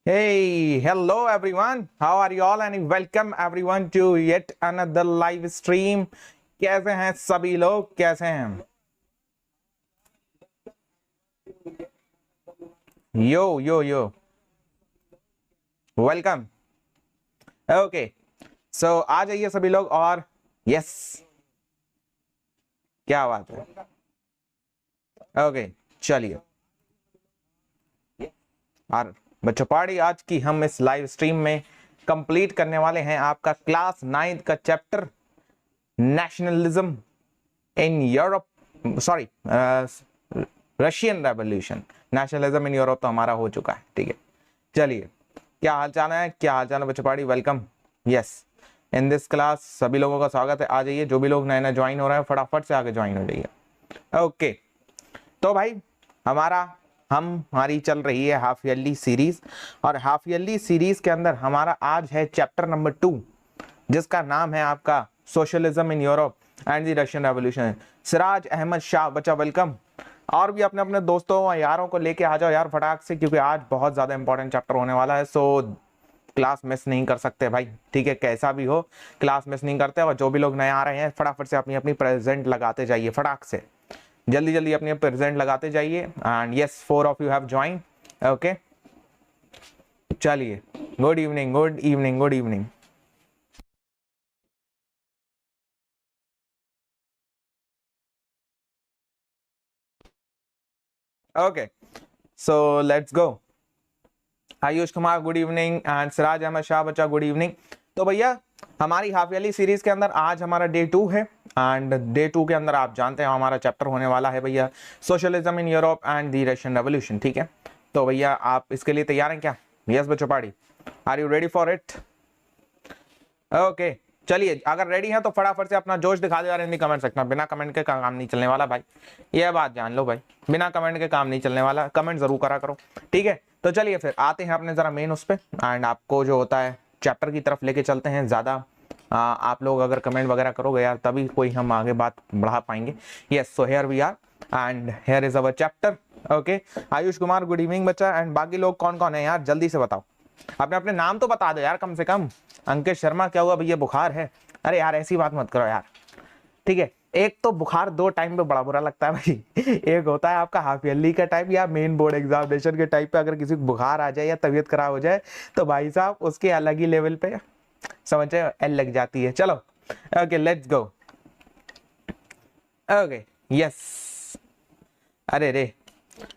Hey, hello everyone. How are you all? And welcome everyone to yet another live stream. कैसे हैं सभी लोग? कैसे हैं? यो वेलकम. ओके, सो आ जाइए सभी लोग. और यस, क्या बात है. ओके, चलिए. और बच्चों पार्टी आज की हम इस लाइव स्ट्रीम में कंप्लीट करने वाले हैं आपका क्लास 9 का chapter nationalism in Europe, sorry Russian revolution. Nationalism in Europe तो हमारा हो चुका है. ठीक है, चलिए. क्या हाल चाल है? क्या हाल चाल है बच्चों party? Welcome. Yes, in this class सभी लोगों का स्वागत है. आ जाइए, जो भी लोग नए नए ज्वाइन हो रहे हैं फटाफट से आगे ज्वाइन हो जाइए. ओके, तो भाई हमारी चल रही है हाफ ईयरली सीरीज, और हाफ ईयरली सीरीज के अंदर हमारा आज है चैप्टर नंबर 2, जिसका नाम है आपका socialism in Europe and the Russian revolution. Siraj Ahmed Shah बच्चा वेलकम. और भी अपने अपने दोस्तों और यारों को लेके आ जाओ यार फटाक से, क्योंकि आज बहुत ज्यादा इंपॉर्टेंट चैप्टर होने वाला है. सो क्लास मिस नहीं कर सकते भाई. ठीक है, कैसा भी हो क्लास मिस नहीं करते. और जो भी लोग नए आ रहे हैं फटाफट से अपनी अपनी प्रेजेंट लगाते जाइए. फटाक से जल्दी जल्दी अपने प्रेजेंट लगाते जाइए. And yes, 4 of you have join. Okay, चलिए. Good evening, good evening, good evening. Okay, so let's go. Ayush Kumar good evening and Siraj Ahmed Shah बच्चा गुड इवनिंग. तो भैया हमारी हाफ ईयरली सीरीज के अंदर आज हमारा डे 2 है. एंड डे 2 के अंदर आप जानते हैं हमारा चैप्टर होने वाला है भैया socialism in Europe and the Russian revolution. ठीक है, तो भैया आप इसके लिए तैयार हैं क्या? यस बच्चों party, are you ready for it? Okay, चलिए. अगर रेडी हैं तो फटाफट से अपना जोश दिखा दो यार इन दी कमेंट सेक्शन में. बिना कमेंट के काम नहीं चलने वाला भाई, ये बात जान लो भाई. बिना कमेंट के काम नहीं चलने वाला. कमेंट जरूर करा करो. ठीक है, तो चलिए फिर आते हैं अपने जरा मेन उस पे, एंड आपको जो होता है चैप्टर की तरफ लेके चलते हैं. ज्यादा आप लोग अगर कमेंट वगैरह करोगे यार तभी कोई हम आगे बात बढ़ा पाएंगे. Yes, so here we are and here is our chapter. Okay, Ayush Kumar good evening बच्चा. एंड बाकी लोग कौन कौन है यार जल्दी से बताओ. अपने अपने नाम तो बता दो यार कम से कम. अंकित शर्मा, क्या हुआ भैया बुखार है? अरे यार ऐसी बात मत करो यार. ठीक है, एक तो बुखार 2 टाइम पे बड़ा बुरा लगता है भाई. एक होता है आपका हाफ ईयरली का टाइम या मेन बोर्ड एग्जामिनेशन के टाइम पे. अगर किसी को बुखार आ जाए या तबीयत खराब हो जाए तो भाई साहब उसके अलग ही लेवल पे समझे एल लग जाती है. चलो okay, let's go. Okay yes, अरे रे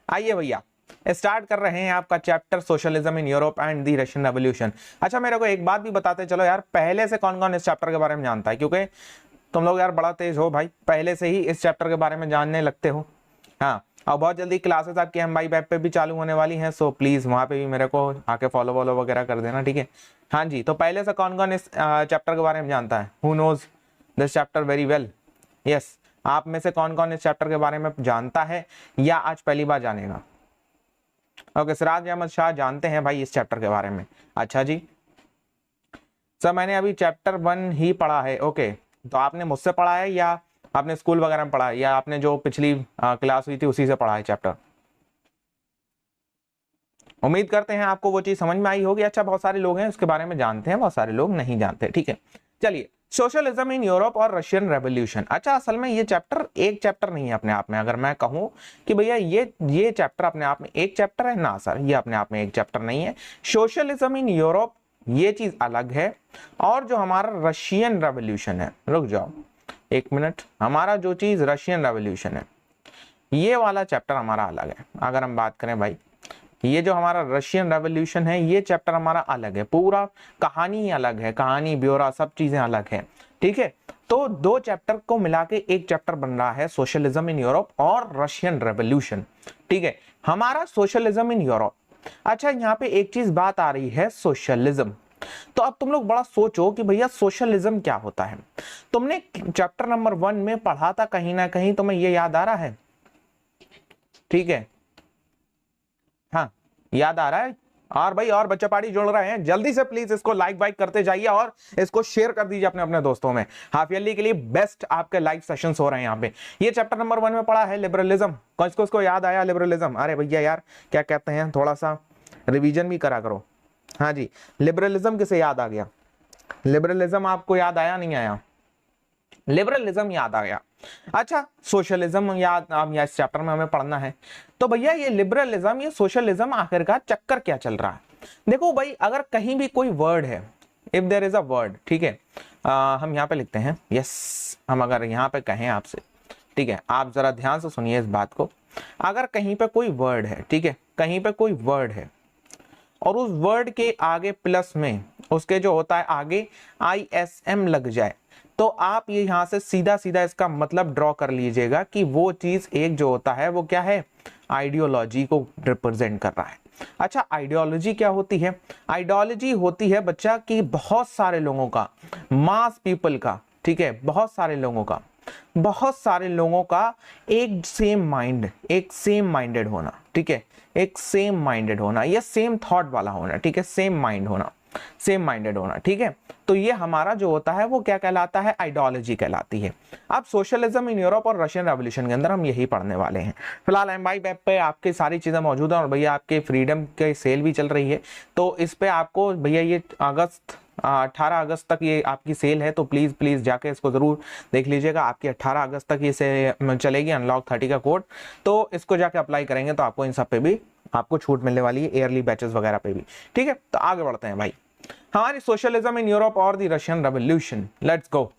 आइए भैया स्टार्ट कर रहे हैं आपका chapter socialism in Europe and the Russian revolution. अच्छा मेरे को एक बात भी बताते चलो यार, पहले से कौन कौन इस चैप्टर के बारे में जानता है? क्योंकि तुम लोग यार बड़ा तेज हो भाई, पहले से ही इस चैप्टर के बारे में जानने लगते हो. हाँ, और बहुत जल्दी क्लासेस आपकी एमवाई वेब पे भी चालू होने वाली हैं. सो प्लीज वहां पे भी मेरे को आके फॉलो वॉलो वगैरह कर देना. ठीक है, हाँ जी. तो पहले से कौन कौन इस चैप्टर के बारे में जानता है? Who knows this chapter very well? Yes, आप में से कौन कौन इस चैप्टर के बारे में जानता है या आज पहली बार जानेगा? ओके, सिराज अहमद शाह जानते हैं भाई इस चैप्टर के बारे में. अच्छा जी सर, मैंने अभी चैप्टर 1 ही पढ़ा है. ओके, तो आपने मुझसे पढ़ा है या आपने स्कूल वगैरह में पढ़ा है या आपने जो पिछली क्लास हुई थी उसी से पढ़ा है चैप्टर? उम्मीद करते हैं आपको वो चीज समझ में आई होगी. अच्छा, बहुत सारे लोग हैं उसके बारे में जानते हैं, बहुत सारे लोग नहीं जानते. ठीक है, चलिए. सोशलिज्म इन यूरोप और रशियन रेवोल्यूशन. अच्छा, असल में ये चैप्टर एक चैप्टर नहीं है अपने आप में. अगर मैं कहूं कि भैया ये चैप्टर अपने आप में एक चैप्टर है ना सर, ये अपने आप में एक चैप्टर नहीं है. सोशलिज्म इन यूरोप ये चीज अलग है, और जो हमारा रशियन रेवोल्यूशन है, रुक जाओ 1 मिनट, हमारा जो चीज रशियन रेवोल्यूशन है ये वाला चैप्टर हमारा अलग है. अगर हम बात करें भाई, ये जो हमारा रशियन रेवोल्यूशन है ये चैप्टर हमारा अलग है. पूरा कहानी अलग है, कहानी ब्यौरा सब चीजें अलग है. ठीक है, तो 2 चैप्टर को मिला के एक चैप्टर बन रहा है सोशलिज्म इन यूरोप और रशियन रेवोल्यूशन. ठीक है, हमारा सोशलिज्म इन यूरोप. अच्छा, यहाँ पे एक चीज बात आ रही है सोशलिज्म. तो अब तुम लोग बड़ा सोचो कि भैया सोशलिज्म क्या होता है. तुमने चैप्टर नंबर 1 में पढ़ा था कहीं ना कहीं, तुम्हें ये याद आ रहा है? ठीक है, हाँ याद आ रहा है. और भाई और बच्चा पार्टी जुड़ रहे हैं, जल्दी से प्लीज इसको लाइक वाइक करते जाइए और इसको शेयर कर दीजिए अपने अपने दोस्तों में. हाफ ईयरली के लिए बेस्ट आपके लाइव सेशंस हो रहे हैं यहाँ पे. ये चैप्टर नंबर 1 में पढ़ा है लिबरलिज्म. किसको इसको याद आया लिबरलिज्म? अरे भैया यार क्या कहते हैं, थोड़ा सा रिवीजन भी करा करो. हाँ जी, लिबरलिज्म किसे याद आ गया? लिबरलिज्म आपको याद आया नहीं आया? लिबरलिज्म याद आ गया। अच्छा, सोशलिज्म याद अब इस चैप्टर में हमें पढ़ना है। तो भैया ये लिबरलिज्म, ये सोशलिज्म आखिरकार चक्कर क्या चल रहा है? देखो भाई, अगर कहीं भी कोई वर्ड है, if there is a word, ठीक है, हम यहाँ पे लिखते हैं यस, हम अगर यहाँ पे कहें आपसे, ठीक है, आप जरा ध्यान से सुनिए इस बात को। अगर कहीं पे कोई वर्ड है, ठीक है, कहीं पे कोई वर्ड है और उस वर्ड के आगे प्लस में उसके जो होता है आगे ISM लग जाए, तो आप ये यहां से सीधा सीधा इसका मतलब ड्रॉ कर लीजिएगा कि वो चीज एक जो होता है वो क्या है, आइडियोलॉजी को रिप्रेजेंट कर रहा है। अच्छा, आइडियोलॉजी क्या होती है? आइडियोलॉजी होती है बच्चा कि बहुत सारे लोगों का, मास पीपल का, ठीक है, बहुत सारे लोगों का एक सेम माइंड, एक सेम माइंडेड होना, ठीक है, एक सेम माइंडेड होना या सेम थॉट वाला होना, ठीक है, सेम माइंड होना, सेम माइंडेड होना, ठीक है। तो ये हमारा जो होता है वो क्या कहलाता है? आइडियोलॉजी कहलाती है। अब सोशलिज्म इन यूरोप और रशियन रेवोल्यूशन के अंदर हम यही पढ़ने वाले हैं। फिलहाल एमवाई वेब पे आपकी सारी चीजें मौजूद हैं और भैया आपके फ्रीडम के सेल भी चल रही है, तो इस पे आपको भैया ये 18 अगस्त तक ये आपकी सेल है, तो प्लीज प्लीज जाके इसको जरूर देख लीजिएगा। आपकी 18 अगस्त तक ये से चलेगी, अनलॉक 30 का कोड, तो इसको जाके अप्लाई करेंगे तो आपको इन सब पे भी आपको छूट मिलने वाली है, ईयरली बैचेस वगैरह पे भी, ठीक है। तो आगे बढ़ते हैं भाई, हमारी सोशलिज्म इन यूरोप और the Russian revolution, let's go.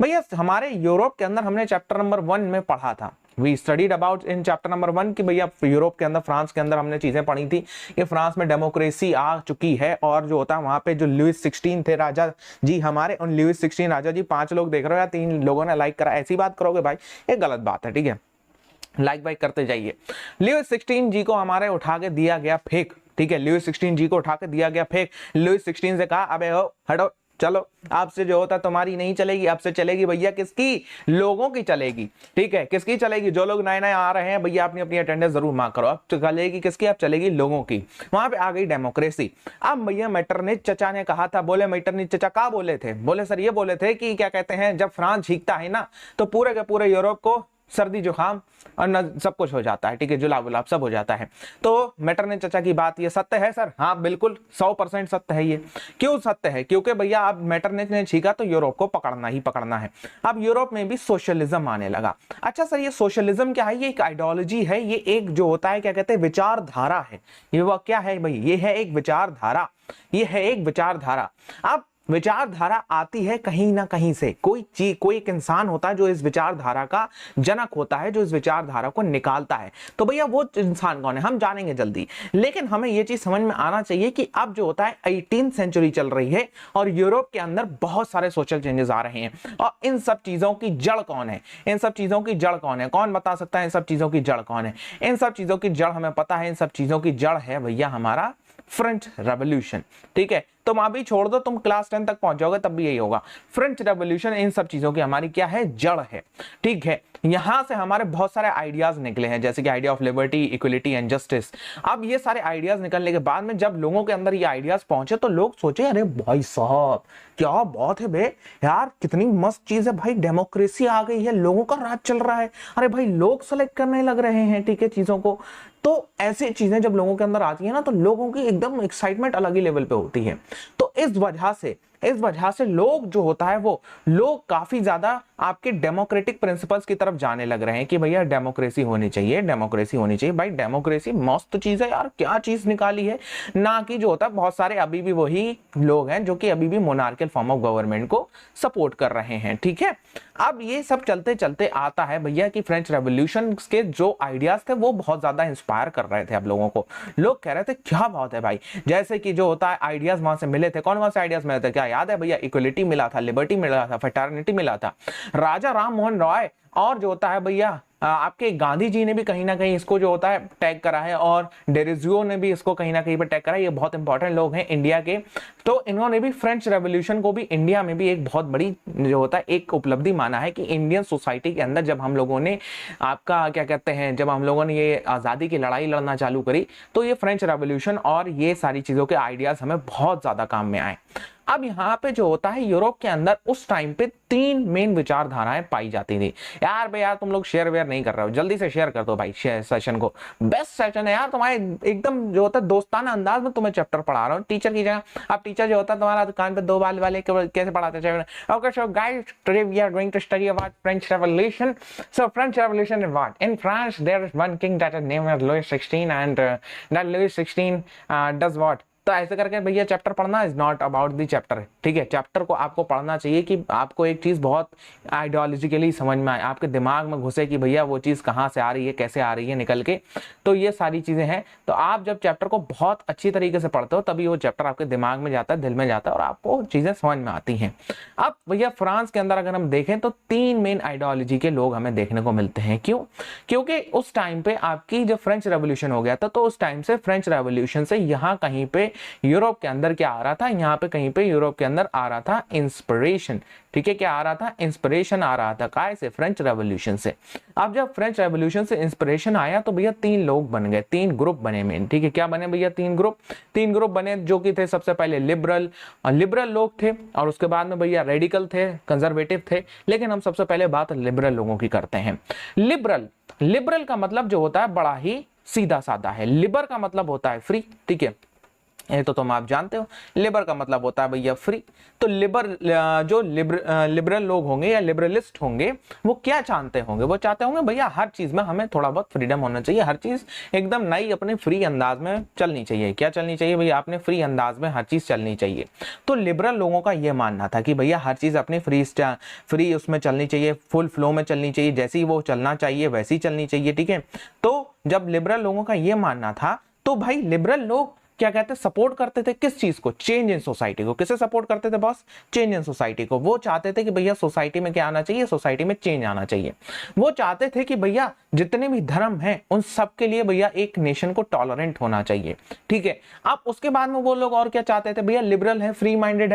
भैया हमारे यूरोप के अंदर हमने चैप्टर नंबर 1 में पढ़ा था, we studied about in chapter number 1 कि भैया यूरोप के अंदर, फ्रांस के अंदर हमने चीजें पढ़ी थी कि फ्रांस में डेमोक्रेसी आ चुकी है और जो होता है वहां पे जो लुइस 16 थे राजा जी हमारे, उन लुइस 16 राजा जी, 5 लोग देख रहे हो या 3 लोगों ने लाइक करा, ऐसी बात करोगे भाई, ये गलत बात है, ठीक है, लाइक वाइक करते जाइए। लुइस 16 जी को हमारे उठा के दिया गया फेंक, ठीक है, लुइस 16 जी को उठा के दिया गया फेंक। लुइस 16 से कहा अबे हो हटो, चलो आपसे जो होता तुम्हारी नहीं चलेगी, आपसे चलेगी भैया किसकी? लोगों की चलेगी, ठीक है, किसकी चलेगी? जो लोग नए नए आ रहे हैं भैया अपनी अपनी अटेंडेंस जरूर मार्क करो, अब चलेगी किसकी? अब चलेगी लोगों की। वहां पे आ गई डेमोक्रेसी। अब भैया मेटरनिच चचा ने कहा था, बोले मेटरनिच चचा क्या बोले थे? बोले सर ये बोले थे कि क्या कहते हैं, जब फ्रांस जीतता है ना तो पूरे के पूरे यूरोप को सर्दी जुकाम और न सब कुछ हो जाता है, ठीक है, जुलाब उलाब सब हो जाता है। तो मेटरनिच चचा की बात ये सत्य है सर? हाँ बिल्कुल 100% सत्य है ये। क्यों सत्य है? क्योंकि भैया अब मेटरनिच ने छीका तो यूरोप को पकड़ना ही पकड़ना है। अब यूरोप में भी सोशलिज्म आने लगा। अच्छा सर ये सोशलिज्म क्या है? ये एक आइडियोलॉजी है, ये एक जो होता है क्या कहते हैं विचारधारा है। ये वह क्या है भाई? ये है एक विचारधारा, ये है एक विचारधारा। अब विचारधारा आती है कहीं ना कहीं से, कोई चीज, कोई एक इंसान होता है जो इस विचारधारा का जनक होता है, जो इस विचारधारा को निकालता है। तो भैया वो इंसान कौन है हम जानेंगे जल्दी, लेकिन हमें ये चीज समझ में आना चाहिए कि अब जो होता है 18th सेंचुरी चल रही है और यूरोप के अंदर बहुत सारे सोशल चेंजेस आ रहे हैं। और इन सब चीजों की जड़ कौन है? इन सब चीजों की जड़ कौन है? कौन बता सकता है इन सब चीजों की जड़ कौन है? इन सब चीजों की जड़ हमें पता है, इन सब चीजों की जड़ है भैया हमारा फ्रेंच रेवोल्यूशन, ठीक है। तुम अभी छोड़ दो, तुम क्लास 10 तक पहुंच जाओगे तब भी यही होगा। फ्रेंच रेवोल्यूशन इन सब चीजों की हमारी क्या है? जड़ है, ठीक है। यहां से हमारे बहुत सारे आइडियाज निकले हैं, जैसे कि idea of liberty, equality and justice. अब ये सारे आइडियाज निकलने के बाद में जब लोगों के अंदर ये आइडियाज पहुंचे तो लोग सोचे अरे भाई साहब क्या बात है बे यार, कितनी मस्त चीज है भाई, डेमोक्रेसी आ गई है, लोगों का राज चल रहा है, अरे भाई लोग सेलेक्ट करने लग रहे हैं, ठीक है, चीजों को। तो ऐसी चीजें जब लोगों के अंदर आती है ना तो लोगों की एकदम एक्साइटमेंट अलग ही लेवल पे होती है। तो इस वजह से लोग जो होता है वो लोग काफी ज्यादा आपके डेमोक्रेटिक प्रिंसिपल्स की तरफ जाने लग रहे हैं कि भैया डेमोक्रेसी होनी चाहिए, डेमोक्रेसी होनी चाहिए। भाई डेमोक्रेसी मस्त चीज है यार, क्या चीज निकाली है ना, कि जो होता है बहुत सारे अभी भी वही लोग हैं जो कि अभी भी मोनार्कियल फॉर्म ऑफ गवर्नमेंट को सपोर्ट कर रहे हैं, ठीक है। अब ये सब चलते चलते आता है भैया कि फ्रेंच रेवोल्यूशन के जो आइडियाज थे वो बहुत ज्यादा इंस्पायर कर रहे थे अब लोगों को। लोग कह रहे थे क्या बात है भाई, जैसे कि जो होता है आइडियाज वहां से मिले थे। कौन से आइडियाज मिले थे? क्या याद है भैया? इक्वलिटी मिला था, लिबर्टी मिला था, फ्रेटर्निटी मिला था। राजा राम मोहन रॉय और जो होता है भैया आपके गांधी जी ने भी कहीं ना कहीं इसको जो होता है टैग करा है, और डेरिजियो ने भी इसको कहीं ना कहीं पर टैग करा है। ये बहुत इंपॉर्टेंट लोग हैं इंडिया के, तो इन्होंने भी फ्रेंच रेवोल्यूशन को भी इंडिया में भी एक बहुत बड़ी जो होता है एक उपलब्धि माना है कि इंडियन सोसाइटी के अंदर जब हम लोगों ने आपका क्या कहते हैं, जब हम लोगों ने ये आज़ादी की लड़ाई लड़ना चालू करी तो ये फ्रेंच रेवोल्यूशन और ये सारी चीज़ों के आइडियाज़ हमें बहुत ज़्यादा काम में आए। अब यहाँ पे जो होता है यूरोप के अंदर उस टाइम पे 3 मेन विचारधाराएं पाई जाती थी। यार भाई यार तुम लोग शेयर वेयर नहीं कर रहे हो, जल्दी से शेयर कर दो भाई सेशन को, बेस्ट सेशन है यार तुम्हारे, एकदम जो होता है दोस्ताना अंदाज में तुम्हें चैप्टर पढ़ा रहा हूँ टीचर की जगह। अब टीचर जो होता है तुम्हारा दुकान पे 2 बाल वाले कैसे पढ़ाते हैं। Okay so guys today we are going to study about French revolution. So French revolution is what? In France there is one king that is named as Louis 16 and that Louis 16 does what. तो ऐसे करके भैया chapter पढ़ना is not about the chapter, ठीक है। Chapter को आपको पढ़ना चाहिए कि आपको एक चीज बहुत आइडियोलॉजिकली समझ में आए, आपके दिमाग में घुसे कि भैया वो चीज कहाँ से आ रही है, कैसे आ रही है निकल के। तो ये सारी चीजें हैं। तो आप जब चैप्टर को बहुत अच्छी तरीके से पढ़ते हो तभी वो चैप्टर आपके दिमाग में जाता है, दिल में जाता है और आपको चीजें समझ में आती हैं। अब भैया फ्रांस के अंदर अगर हम देखें तो 3 मेन आइडियोलॉजी के लोग हमें देखने को मिलते हैं। क्यों? क्योंकि उस टाइम पे आपकी जब फ्रेंच रेवोल्यूशन हो गया था तो उस टाइम से फ्रेंच रेवोल्यूशन से यहाँ कहीं पे यूरोप के अंदर क्या आ रहा था, यहाँ पे कहीं पे यूरोप के अंदर आ रहा था इंस्पिरेशन, ठीक है। क्या आ रहा था? इंस्पिरेशन आ रहा था। काय से? फ्रेंच रेवोल्यूशन से। अब जब फ्रेंच रेवोल्यूशन से इंस्पिरेशन आया तो भैया 3 लोग बन गए, 3 ग्रुप बने मेन, ठीक है। क्या बने भैया? 3 ग्रुप बने जो कि थे सबसे पहले लिबरल लोग थे और उसके बाद में भैया रेडिकल थे, कंजर्वेटिव थे। लेकिन हम सबसे पहले बात लिबरल लोगों की करते हैं। लिबरल का मतलब जो होता है बड़ा ही सीधा साधा है। लिबर का मतलब होता है फ्री, ठीक है, ये तो तुम आप जानते हो। लिबर का मतलब होता है भैया फ्री। तो लिबरल लोग होंगे या लिबरलिस्ट होंगे वो क्या चाहते होंगे? वो चाहते होंगे भैया हर चीज में हमें थोड़ा बहुत फ्रीडम होना चाहिए, हर चीज एकदम नई अपने फ्री अंदाज में चलनी चाहिए। क्या चलनी चाहिए भैया? अपने फ्री अंदाज में हर चीज चलनी चाहिए। तो लिबरल लोगों का ये मानना था कि भैया हर चीज अपनी फ्री उसमें चलनी चाहिए, फुल फ्लो में चलनी चाहिए, जैसी वो चलना चाहिए वैसी चलनी चाहिए, ठीक है। तो जब लिबरल लोगों का ये मानना था तो भाई लिबरल लोग क्या कहते हैं? सपोर्ट करते थे किस चीज को? चेंज इन सोसाइटी को। किसे सपोर्ट करते थे बॉस? चेंज इन सोसाइटी को। वो चाहते थे कि भैया सोसाइटी में क्या आना चाहिए? सोसाइटी में चेंज आना चाहिए। वो चाहते थे कि भैया जितने भी धर्म हैं उन सब के लिए भैया एक नेशन को टॉलरेंट होना चाहिए, ठीक है। अब उसके बाद में वो लोग और क्या चाहते थे भैया? लिबरल है, फ्री माइंडेड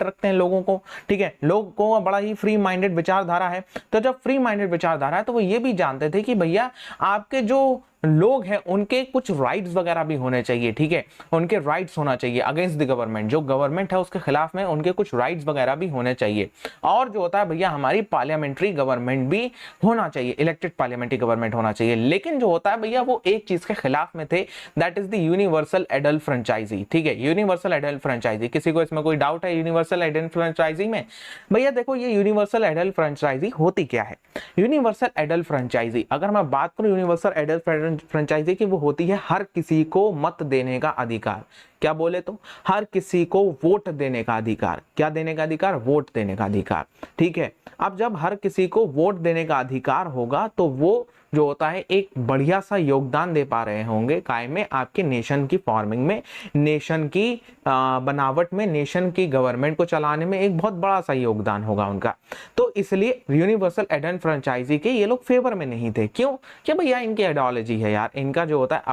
रखते हैं लोगों को, ठीक है। लोग को बड़ा ही फ्री माइंडेड विचारधारा है। तो जब फ्री माइंडेड विचारधारा है तो वो ये भी जानते थे कि भैया आपके जो लोग हैं उनके कुछ राइट्स वगैरह भी होने चाहिए, ठीक है। उनके राइट्स होना चाहिए अगेंस्ट द गवर्नमेंट, जो गवर्नमेंट है उसके खिलाफ में उनके कुछ राइट्स वगैरह भी होने चाहिए। और जो होता है भैया हमारी पार्लियामेंट्री गवर्नमेंट भी होना चाहिए, इलेक्टेड पार्लियामेंट्री गवर्नमेंट होना चाहिए। लेकिन जो होता है भैया वो एक चीज के खिलाफ में थे, that is the universal adult franchise, ठीक है। यूनिवर्सल एडल्ट फ्रेंचाइजी, किसी को इसमें कोई डाउट है यूनिवर्सल एडल्ट फ्रेंचाइजी में? भैया देखो ये यूनिवर्सल एडल्ट फ्रेंचाइजी होती क्या है? यूनिवर्सल एडल्ट फ्रेंचाइजी अगर मैं बात करूं यूनिवर्सल एडल्ट फ्रेंचाइजी की, वो होती है हर किसी को मत देने का अधिकार। क्या बोले तो? हर किसी को वोट देने का अधिकार। क्या देने का अधिकार? वोट देने का अधिकार, ठीक है। अब जब हर किसी को वोट देने का अधिकार होगा तो वो जो होता है एक बढ़िया सा योगदान दे पा रहे होंगे काय में? आपके नेशन की फॉर्मिंग में, नेशन की बनावट में, नेशन की गवर्नमेंट को चलाने में एक बहुत बड़ा सा योगदान होगा उनका। तो इसलिए यूनिवर्सल एडल्ट फ्रेंचाइजी के ये लोग फेवर में नहीं थे। क्यों? क्या भैया इनकी आइडियोलॉजी है यार, इनका जो होता है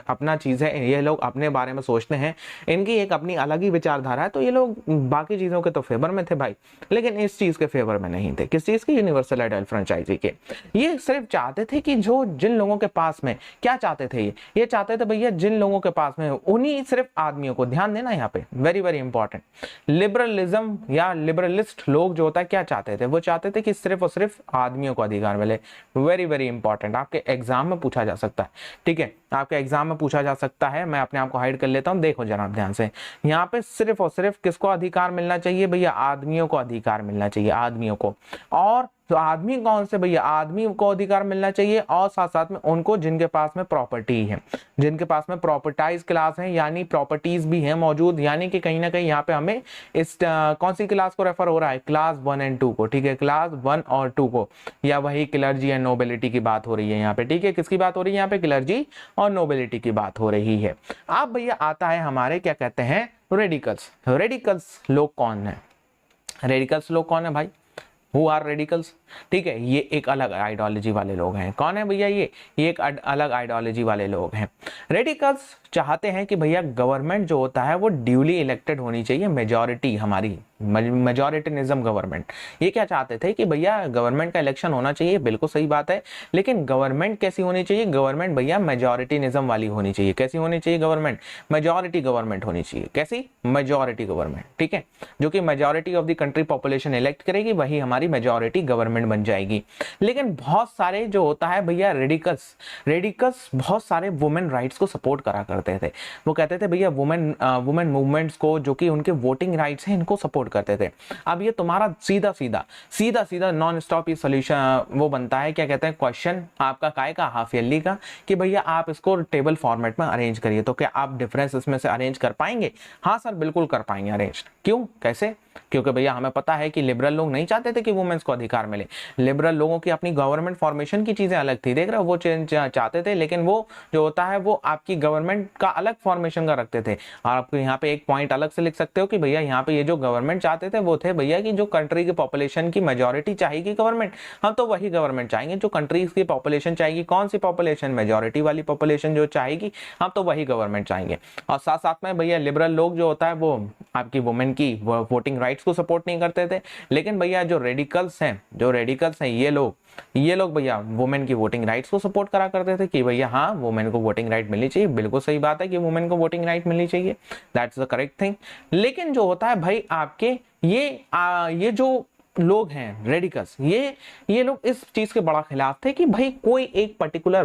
अपना चीज है, ये लोग अपने बारे में सोचते हैं, इनकी एक अपनी अलग ही विचारधारा है। तो ये लोग बाकी चीजों के तो फेवर में थे भाई, लेकिन इस चीज के फेवर में नहीं थे। किस चीज की? यूनिवर्सल एडल्ट फ्रेंचाइजी के। ये सिर्फ चाहते थे कि जो जिन लोगों के पास में, क्या चाहते थे ये चाहते थे भैया जिन लोगों के पास में उन्हीं सिर्फ आदमियों को, ध्यान देना यहाँ पे वेरी वेरी इंपॉर्टेंट, लिबरलिज्म या लिबरलिस्ट लोग जो होता है क्या चाहते थे? वो चाहते थे कि सिर्फ और सिर्फ आदमियों को अधिकार मिले। वेरी वेरी इंपॉर्टेंट, आपके एग्जाम में पूछा जा सकता है, ठीक है। आपके एग्जाम में पूछा जा सकता है। मैं अपने आप को हाइड कर लेता हूं, देखो जनाब ध्यान से। यहाँ पे सिर्फ और सिर्फ किसको अधिकार मिलना चाहिए भैया? आदमियों को अधिकार मिलना चाहिए, आदमियों को। और तो आदमी कौन से भैया? आदमी को अधिकार मिलना चाहिए और साथ साथ में उनको जिनके पास में प्रॉपर्टी है, जिनके पास में प्रॉपर्टाइज क्लास है, यानी प्रॉपर्टीज भी है मौजूद। यानी कि कहीं ना कहीं यहाँ पे हमें इस कौन सी क्लास को रेफर हो रहा है? क्लास 1 और 2 को, ठीक है। क्लास 1 और 2 को, या वही क्लर्जी एंड नोबिलिटी की बात हो रही है यहाँ पे, ठीक है। किसकी बात हो रही है यहाँ पे? क्लर्जी और नोबिलिटी की बात हो रही है। अब भैया आता है हमारे क्या कहते हैं? रेडिकल्स। रेडिकल्स लोग कौन है? रेडिकल्स लोग कौन है भाई? हु आर रेडिकल्स, ठीक है, ये एक अलग आइडियोलॉजी वाले लोग हैं। कौन है भैया ये एक अलग आइडियोलॉजी वाले लोग हैं। रेडिकल्स चाहते हैं कि भैया गवर्नमेंट जो होता है वो ड्यूली इलेक्टेड होनी चाहिए, मेजॉरिटी हमारी, मेजॉरिटिनिज्म गवर्नमेंट। ये क्या चाहते थे कि भैया गवर्नमेंट का इलेक्शन होना चाहिए, बिल्कुल सही बात है, लेकिन गवर्नमेंट कैसी होनी चाहिए, गवर्नमेंट भैया मेजॉरिटिनिज्म वाली होनी चाहिए। कैसी होनी चाहिए गवर्नमेंट, मेजॉरिटी गवर्नमेंट होनी चाहिए। कैसी, मेजॉरिटी गवर्नमेंट, ठीक है, जो कि majority of the country population elect करेगी, वही हमारी मेजॉरिटी गवर्नमेंट बन जाएगी। लेकिन बहुत सारे जो होता है भैया रेडिकल्स बहुत सारे वुमेन राइट्स को सपोर्ट करा करते थे। वो कहते थे भैया वुमेन मूवमेंट्स को, जो कि उनके वोटिंग राइट्स हैं, इनको सपोर्ट करते थे। अब ये तुम्हारा सीधा सीधा नॉन स्टॉप ये सोल्यूशन वो बनता है, क्या कहते हैं, क्वेश्चन आपका काय का, हाफ ईयरली का, कि भैया आप इसको टेबल फॉर्मेट में अरेंज करिए, तो क्या आप डिफरेंस इसमें से अरेंज कर पाएंगे? हाँ सर बिल्कुल कर पाएंगे अरेंज। क्यों, कैसे? क्योंकि भैया हमें पता है कि लिबरल लोग नहीं चाहते थे कि वुमेन्स को अधिकार मिले। लिबरल लोगों की अपनी गवर्नमेंट फॉर्मेशन की चीजें अलग थी, देख रहे हो, वो चाहते थे, लेकिन वो जो होता है वो आपकी गवर्नमेंट का अलग फॉर्मेशन का रखते थे। और आपको यहाँ पे एक पॉइंट अलग से लिख सकते हो कि भैया यहाँ पे ये जो गवर्नमेंट चाहते थे वो थे भैया कि जो कंट्री की पॉपुलेशन की मेजॉरिटी चाहेगी गवर्नमेंट, हम तो वही गवर्नमेंट चाहेंगे। जो कंट्रीज की पॉपुलेशन चाहेगी, कौन सी पॉपुलेशन, मेजॉरिटी वाली पॉपुलेशन जो चाहेगी, हम तो वही गवर्नमेंट चाहेंगे। और साथ साथ में भैया लिबरल लोग जो होता है वो आपकी वुमेन की वोटिंग राइट्स को सपोर्ट नहीं करते थे। लेकिन भैया जो रेडिकल्स हैं ये लोग भैया वुमेन की वोटिंग राइट्स को सपोर्ट करा करते थे कि भैया हाँ वुमेन को वोटिंग राइट मिलनी चाहिए। बिल्कुल सही बात है कि वुमेन को वोटिंग राइट मिलनी चाहिए, दैट्स द करेक्ट थिंग। लेकिन जो होता है भाई आपके ये जो लोग हैं रेडिकल्स, ये लोग इस चीज के बड़ा खिलाफ थे कि भाई कोई एक पर्टिकुलर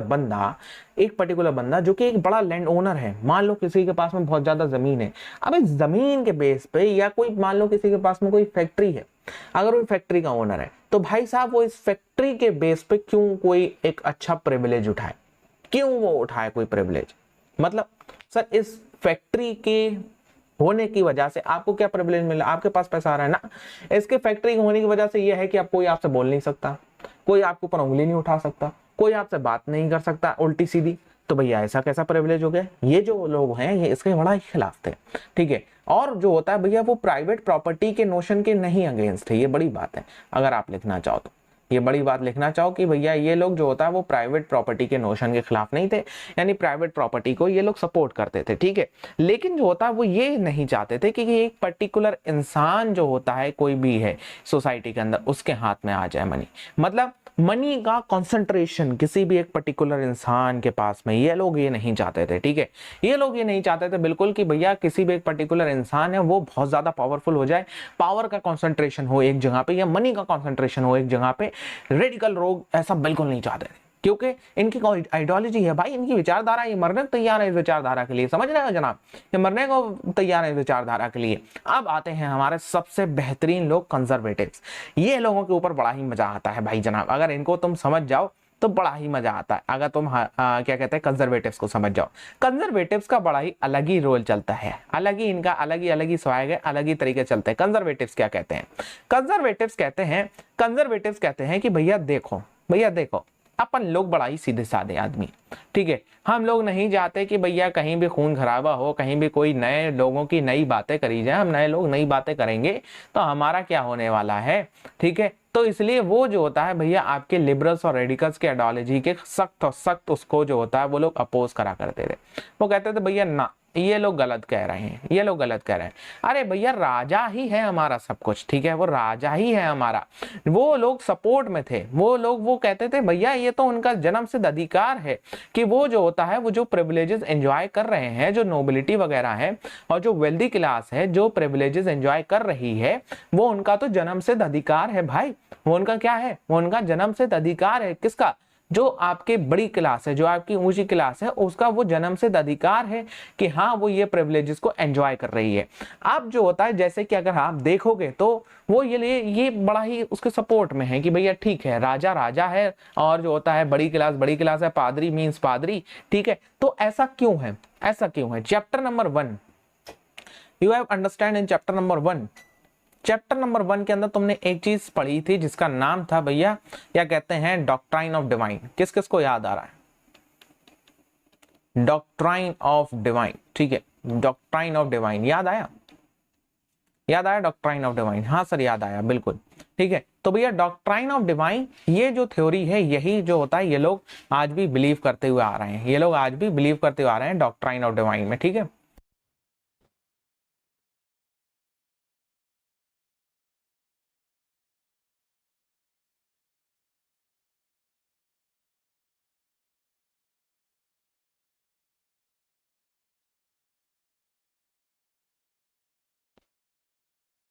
बंदा जो कि एक बड़ा लैंड ओनर है, मान लो किसी के पास में बहुत ज्यादा जमीन है, अब इस जमीन के बेस पे, या कोई मान लो किसी के पास में कोई फैक्ट्री है, अगर वो फैक्ट्री का ओनर है, तो भाई साहब वो इस फैक्ट्री के बेस पे क्यों कोई एक अच्छा प्रिविलेज उठाए, क्यों वो उठाए कोई प्रिविलेज? मतलब सर इस फैक्ट्री के होने की वजह से आपको क्या प्रिविलेज मिला, आपके पास पैसा आ रहा है ना, इसके फैक्ट्री होने की वजह से यह है कि आप कोई आपसे बोल नहीं सकता, कोई आपके ऊपर उंगली नहीं उठा सकता, कोई आपसे बात नहीं कर सकता उल्टी सीधी। तो भैया ऐसा कैसा प्रिविलेज हो गया? ये जो लोग हैं ये इसके बड़ा ही खिलाफ थे, ठीक है। और जो होता है भैया वो प्राइवेट प्रॉपर्टी के नोशन के नहीं अगेंस्ट थे, ये बड़ी बात है। अगर आप लिखना चाहो तो ये बड़ी बात लिखना चाहो कि भैया ये लोग जो होता है वो प्राइवेट प्रॉपर्टी के नोशन के खिलाफ नहीं थे, यानी प्राइवेट प्रॉपर्टी को ये लोग सपोर्ट करते थे, ठीक है। लेकिन जो होता है वो ये नहीं चाहते थे कि एक पर्टिकुलर इंसान जो होता है कोई भी है सोसाइटी के अंदर उसके हाथ में आ जाए मनी, मतलब मनी का कंसंट्रेशन किसी भी एक पर्टिकुलर इंसान के पास में, ये लोग ये नहीं चाहते थे, ठीक है। ये लोग ये नहीं चाहते थे बिल्कुल कि भैया किसी भी एक पर्टिकुलर इंसान है वो बहुत ज्यादा पावरफुल हो जाए, पावर का कंसंट्रेशन हो एक जगह पे, या मनी का कंसंट्रेशन हो एक जगह पे। रेडिकल लोग ऐसा बिल्कुल नहीं चाहते थे, क्योंकि इनकी आइडियोलॉजी है भाई, इनकी विचारधारा, ये मरने को तैयार है इस विचारधारा के लिए, समझ रहे हो जनाब, ये मरने को तैयार है इस विचारधारा के लिए। अब आते हैं हमारे सबसे बेहतरीन लोग, कंजर्वेटिव्स। ये लोगों के ऊपर बड़ा ही मजा आता है भाई जनाब, अगर इनको तुम समझ जाओ तो बड़ा ही मजा आता है। अगर तुम क्या कहते हैं कंजर्वेटिव्स को समझ जाओ, कंजर्वेटिव्स का बड़ा ही अलग ही रोल चलता है, अलग ही इनका अलग ही स्वैग है, अलग ही तरीके चलते हैं। कंजर्वेटिव्स क्या कहते हैं? कंजर्वेटिव्स कहते हैं कि भैया देखो अपन लोग बड़ा ही सीधे साधे आदमी, ठीक है। हम लोग नहीं चाहते कि भैया कहीं भी खून खराबा हो, कहीं भी कोई नए लोगों की नई बातें करी जाए। हम नए लोग नई बातें करेंगे तो हमारा क्या होने वाला है, ठीक है। तो इसलिए वो जो होता है भैया आपके लिबरल्स और रेडिकल्स के आइडियोलॉजी के सख्त उसको जो होता है वो लोग अपोज करा करते थे। वो कहते थे भैया ना, ये लोग गलत कह रहे हैं, अरे भैया राजा ही है हमारा सब कुछ, ठीक है, वो राजा ही है हमारा। वो लोग सपोर्ट में थे, वो कहते थे भैया ये तो उनका जन्म सिद्ध अधिकार है कि वो जो होता है वो जो प्रिविलेजेस एंजॉय कर रहे हैं, जो नोबिलिटी वगैरह है और जो वेल्दी क्लास है जो प्रिविलेजेस एंजॉय कर रही है, वो उनका तो जन्म सिद्ध अधिकार है भाई। वो उनका क्या है? वो उनका जन्म सिद्ध अधिकार है। किसका? जो आपके बड़ी क्लास है, जो आपकी ऊंची क्लास है, उसका वो जन्म सिद्ध अधिकार है कि हाँ वो ये प्रिविलेजेस को एंजॉय कर रही है। अब जो होता है जैसे कि अगर आप देखोगे तो वो ये बड़ा ही उसके सपोर्ट में है कि भैया ठीक है राजा है, और जो होता है बड़ी क्लास है, पादरी मींस पादरी, ठीक है। तो ऐसा क्यों है? Chapter number 1 you have understand in chapter number 1 के अंदर तुमने एक चीज पढ़ी थी जिसका नाम था भैया क्या कहते हैं, डॉक्ट्राइन ऑफ डिवाइन। किस को याद आ रहा है? डॉक्ट्राइन ऑफ डिवाइन, ठीक है, डॉक्ट्राइन ऑफ डिवाइन याद आया डॉक्ट्राइन ऑफ डिवाइन? हाँ सर याद आया, बिल्कुल ठीक है। तो भैया डॉक्ट्राइन ऑफ डिवाइन, ये जो थ्योरी है, यही जो होता है ये लोग आज भी बिलीव करते हुए आ रहे हैं, ये लोग आज भी बिलीव करते हुए आ रहे हैं डॉक्ट्राइन ऑफ डिवाइन में, ठीक है।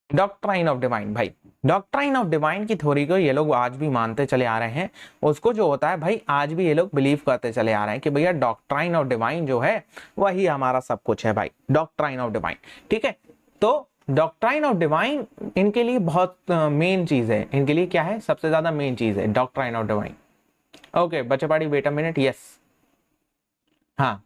डॉक्ट्राइन ऑफ डिवाइन, भाई डॉक्ट्राइन ऑफ डिवाइन की थ्योरी को ये लोग आज भी मानते चले आ रहे हैं, उसको जो होता है भाई आज भी ये लोग बिलीव करते चले आ रहे हैं कि भैया डॉक्ट्राइन ऑफ डिवाइन जो है वही हमारा सब कुछ है भाई, डॉक्ट्राइन ऑफ डिवाइन, ठीक है। तो डॉक्ट्राइन ऑफ डिवाइन इनके लिए बहुत मेन चीज है, इनके लिए क्या है, सबसे ज्यादा मेन चीज है डॉक्ट्राइन ऑफ डिवाइन। ओके बच्चे पाड़ी वेट अ मिनट, यस, हाँ।